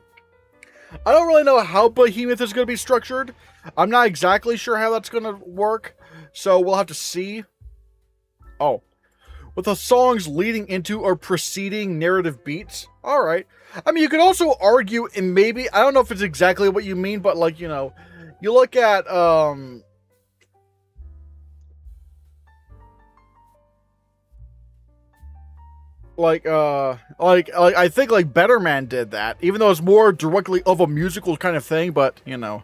A: I don't really know how Behemoth is going to be structured. I'm not exactly sure how that's going to work, so we'll have to see. Oh. With the songs leading into or preceding narrative beats? Alright. I mean, you could also argue, and maybe, I don't know if it's exactly what you mean, but, like, you know, you look at, I think, like, Better Man did that, even though it's more directly of a musical kind of thing, but, you know.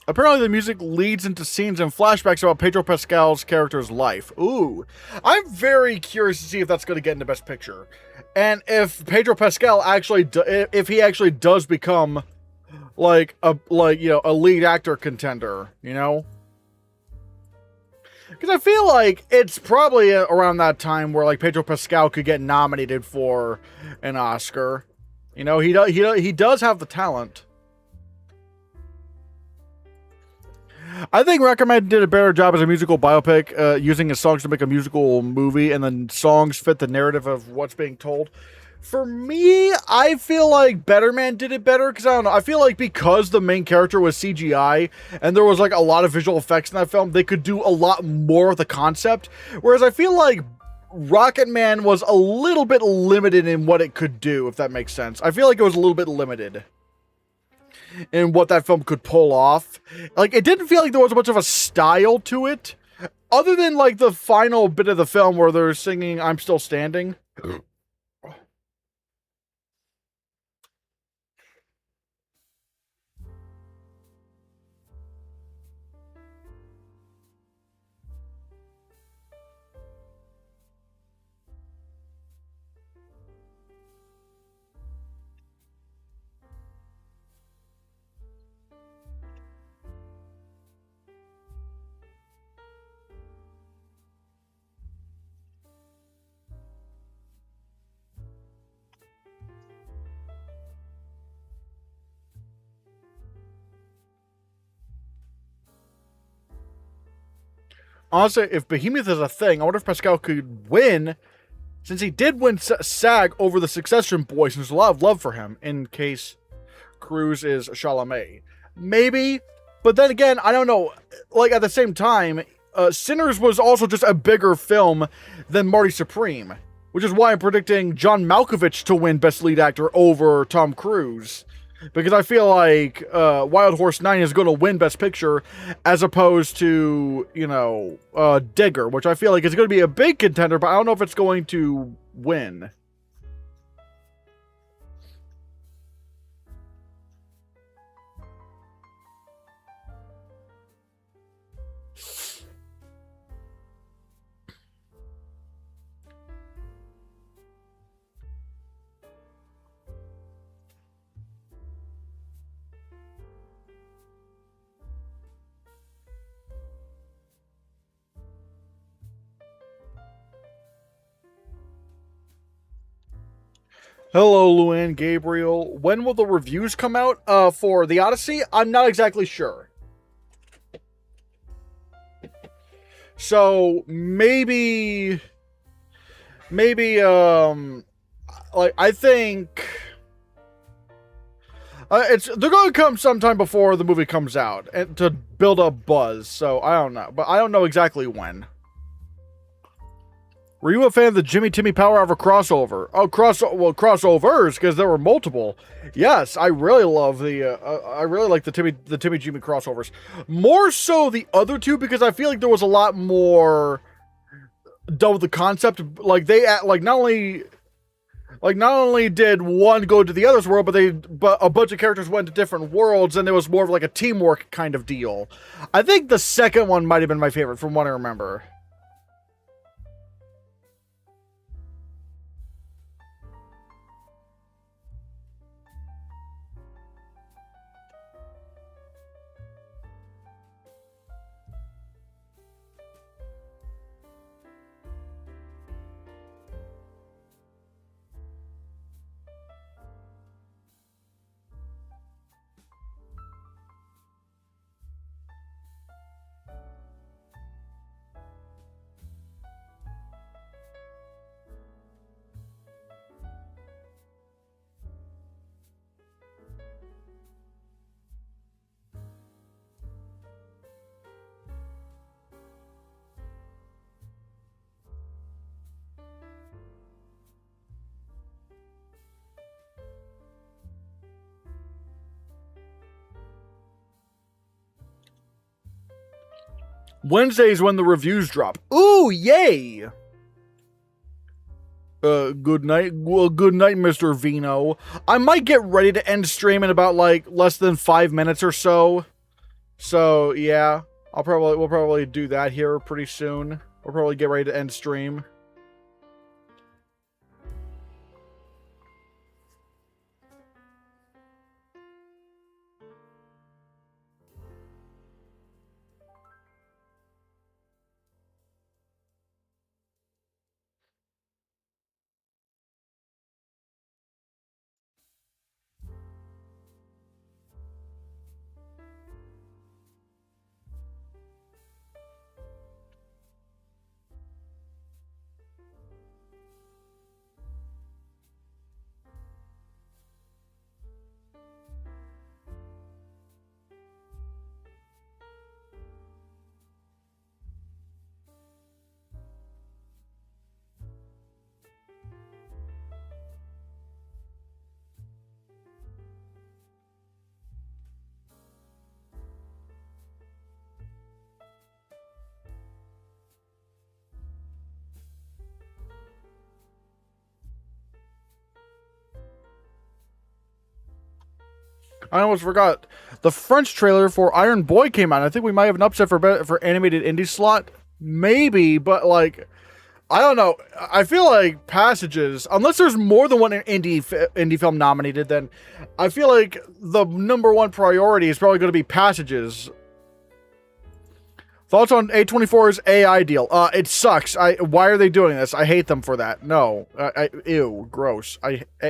A: Apparently, the music leads into scenes and flashbacks about Pedro Pascal's character's life. Ooh. I'm very curious to see if that's going to get into Best Picture. And if Pedro Pascal actually, if he actually does become, like, a lead actor contender, you know? Because I feel like it's probably around that time where, like, Pedro Pascal could get nominated for an Oscar. You know, he does have the talent. I think Recommend did a better job as a musical biopic, using his songs to make a musical movie, and then songs fit the narrative of what's being told. For me, I feel like Better Man did it better, because I don't know, I feel like because the main character was CGI, and there was like a lot of visual effects in that film, they could do a lot more of the concept, whereas I feel like Rocket Man was a little bit limited in what it could do, if that makes sense. I feel like it was a little bit limited in what that film could pull off. Like, it didn't feel like there was much of a style to it, other than, like, the final bit of the film where they're singing I'm Still Standing. Honestly, if Behemoth is a thing, I wonder if Pascal could win, since he did win SAG over the Succession Boys, and there's a lot of love for him, in case Cruise is Chalamet. Maybe, but then again, I don't know. Like, at the same time, Sinners was also just a bigger film than Marty Supreme, which is why I'm predicting John Malkovich to win Best Lead Actor over Tom Cruise. Because I feel like Wild Horse 9 is going to win Best Picture, as opposed to, you know, Digger, which I feel like is going to be a big contender, but I don't know if it's going to win. Hello, Luann Gabriel. When will the reviews come out for the Odyssey? I'm not exactly sure. So maybe, like, I think they're going to come sometime before the movie comes out, and to build up buzz. So I don't know, but I don't know exactly when. Were you a fan of the Jimmy Timmy Power Hour crossover? Oh, crossovers, because there were multiple. Yes, I really love I really like the Timmy Jimmy crossovers. More so the other two, because I feel like there was a lot more done with the concept. Like, they not only did one go to the other's world, but a bunch of characters went to different worlds, and it was more of like a teamwork kind of deal. I think the second one might have been my favorite, from what I remember. Wednesdays when the reviews drop. Ooh, yay! Good night. Well, good night, Mr. Vino. I might get ready to end stream in about, like, less than 5 minutes or so. So yeah, we'll probably do that here pretty soon. We'll probably get ready to end stream. I almost forgot. The French trailer for Iron Boy came out. I think we might have an upset for animated indie slot. Maybe, but like, I don't know. I feel like Passages, unless there's more than one indie film nominated, then I feel like the number one priority is probably going to be Passages. Thoughts on A24's AI deal? It sucks. Why are they doing this? I hate them for that. No. Ew. Gross.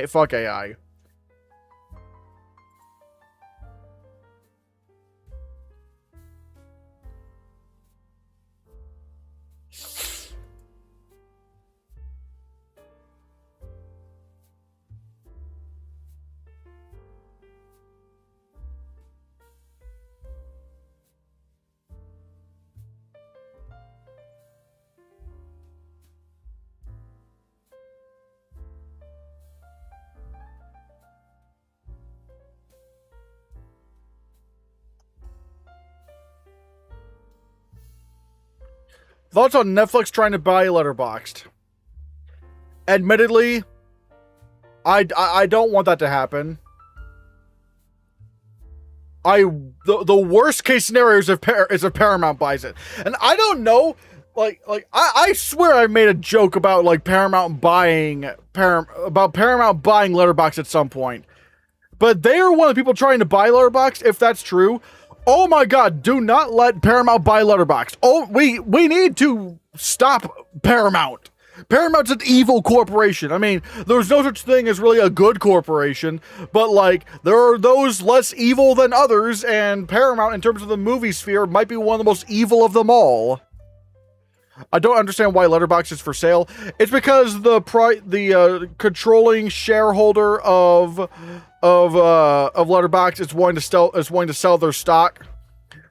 A: Fuck AI. Thoughts on Netflix trying to buy Letterboxd? Admittedly, I don't want that to happen. The worst case scenario is if Paramount buys it, and I don't know. I swear I made a joke about like Paramount buying Letterboxd at some point, but they are one of the people trying to buy Letterboxd. If that's true, oh my God, do not let Paramount buy Letterboxd. Oh, we need to stop Paramount. Paramount's an evil corporation. I mean, there's no such thing as really a good corporation, but like, there are those less evil than others, and Paramount, in terms of the movie sphere, might be one of the most evil of them all. I don't understand why Letterboxd is for sale. It's because the controlling shareholder of Letterboxd is wanting to sell their stock.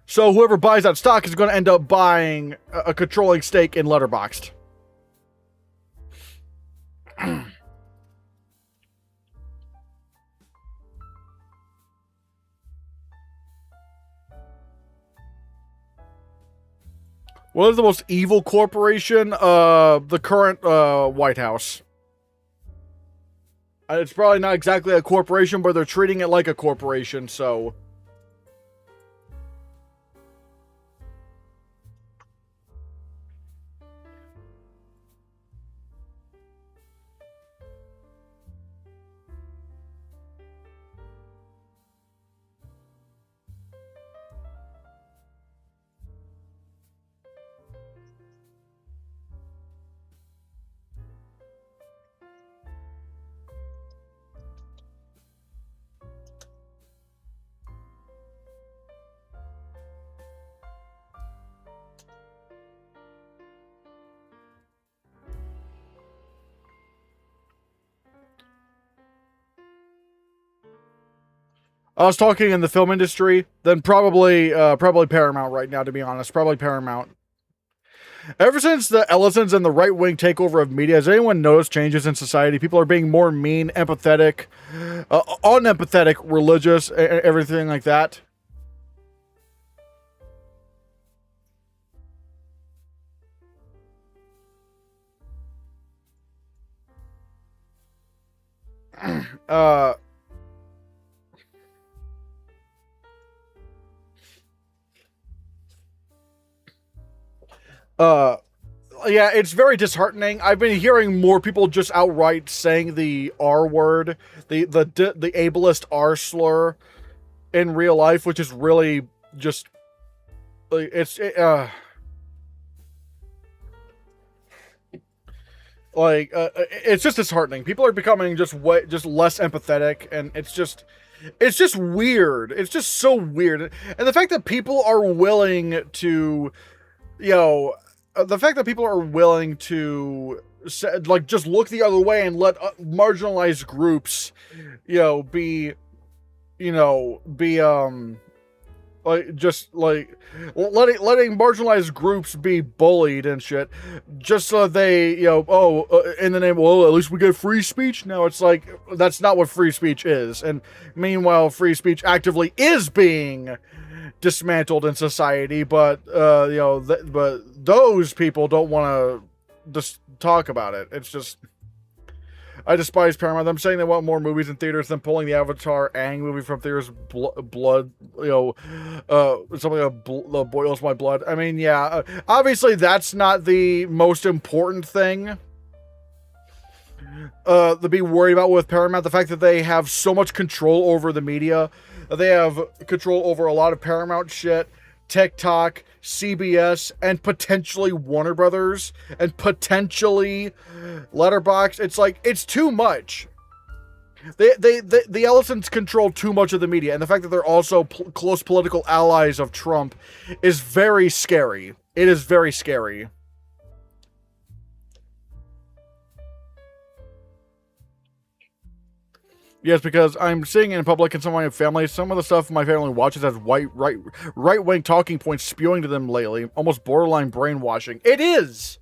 A: So whoever buys that stock is going to end up buying a controlling stake in Letterboxd. What is the most evil corporation? The current White House. It's probably not exactly a corporation, but they're treating it like a corporation, so... I was talking in the film industry, then probably Paramount right now, to be honest. Probably Paramount. Ever since the Ellisons and the right-wing takeover of media, has anyone noticed changes in society? People are being more mean, empathetic, unempathetic, religious, everything like that. uh... Uh, yeah, it's very disheartening. I've been hearing more people just outright saying the R word, the ableist R slur in real life, which is really just like it's just disheartening. People are becoming just less empathetic, and it's just weird. It's just so weird, and the fact that people are willing to, you know, the fact that people are willing to like just look the other way and let marginalized groups, be, be like just like letting marginalized groups be bullied and shit, just so they, in the name, well, at least we get free speech. No, it's like that's not what free speech is, and meanwhile free speech actively is being dismantled in society, but but those people don't want to just talk about it. It's just, I despise Paramount. Them saying they want more movies in theaters, then pulling the Avatar Aang movie from theaters, blood, something that boils my blood. I mean, yeah, obviously that's not the most important thing to be worried about with Paramount. The fact that they have so much control over the media, they have control over a lot of Paramount shit, TikTok, CBS, and potentially Warner Brothers, and potentially Letterboxd. It's like, it's too much. The Ellisons control too much of the media, and the fact that they're also close political allies of Trump is very scary. It is very scary. Yes, because I'm seeing it in public and some of my family. Some of the stuff my family watches has right-wing talking points spewing to them lately, almost borderline brainwashing. It is!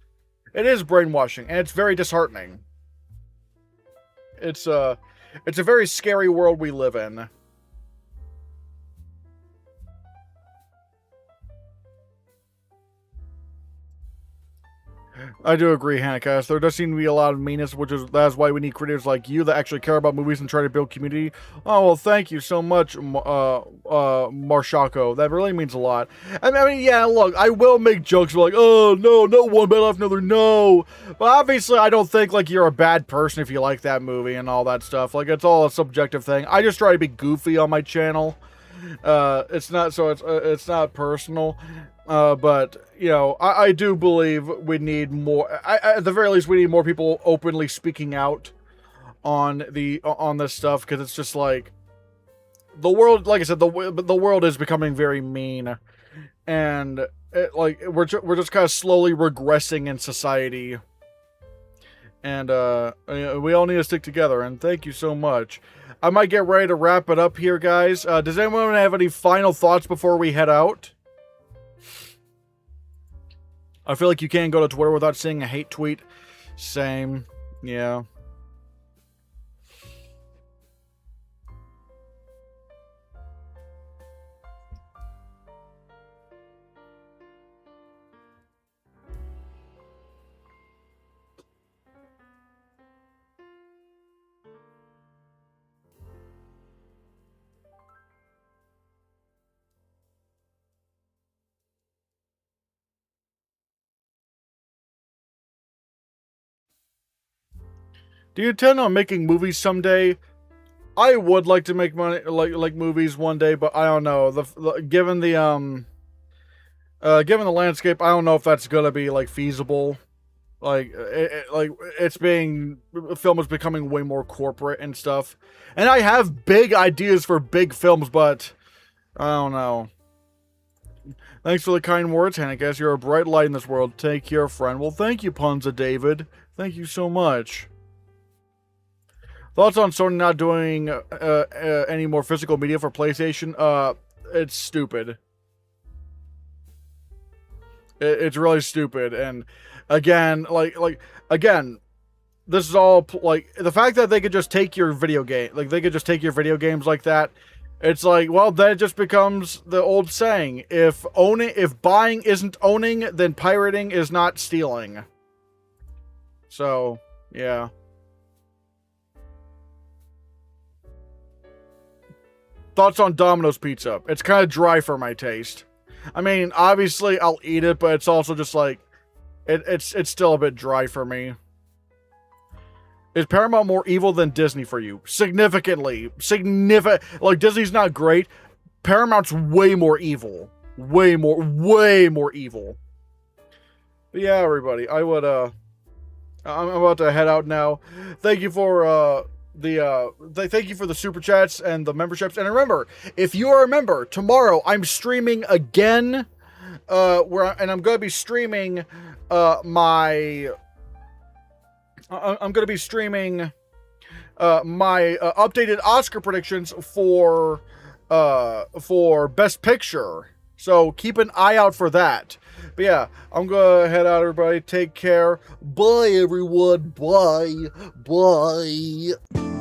A: It is brainwashing, and it's very disheartening. It's a very scary world we live in. I do agree, Hannahcast. There does seem to be a lot of meanness, that's why we need creators like you that actually care about movies and try to build community. Oh, well, thank you so much, Marshako. That really means a lot. I mean, yeah, look, I will make jokes like, oh, no, one bad after another, no. But obviously, I don't think, like, you're a bad person if you like that movie and all that stuff. Like, it's all a subjective thing. I just try to be goofy on my channel. It's not personal. But, I do believe we need more, at the very least, we need more people openly speaking out on this stuff, because it's just like, the world, like I said, the world is becoming very mean, and we're just kind of slowly regressing in society, and we all need to stick together, and thank you so much. I might get ready to wrap it up here, guys. Does anyone have any final thoughts before we head out? I feel like you can't go to Twitter without seeing a hate tweet. Same. Yeah. Do you intend on making movies someday? I would like to make money, like movies one day, but I don't know. Given the landscape, I don't know if that's gonna be like feasible. Film is becoming way more corporate and stuff, and I have big ideas for big films, but I don't know. Thanks for the kind words, Hannah. You're a bright light in this world. Take care, friend. Well, thank you, Punza David. Thank you so much. Thoughts on Sony not doing any more physical media for PlayStation? It's stupid. It's really stupid. And again, again, this is all like the fact that they could just take your video game, they could just take your video games like that. It's like, well, then it just becomes the old saying: if buying isn't owning, then pirating is not stealing. So, yeah. Thoughts on Domino's pizza? It's kind of dry for my taste. I mean, obviously I'll eat it, but it's also just like, It's still a bit dry for me. Is Paramount more evil than Disney for you? Significantly. Like, Disney's not great. Paramount's way more evil. Way more evil. But yeah, everybody, I'm about to head out now. Thank you for, thank you for the super chats and the memberships. And remember, if you are a member, tomorrow I'm streaming again, and I'm going to be streaming, my updated Oscar predictions for Best Picture. So keep an eye out for that. But yeah, I'm gonna head out, everybody. Take care. Bye, everyone. Bye. Bye.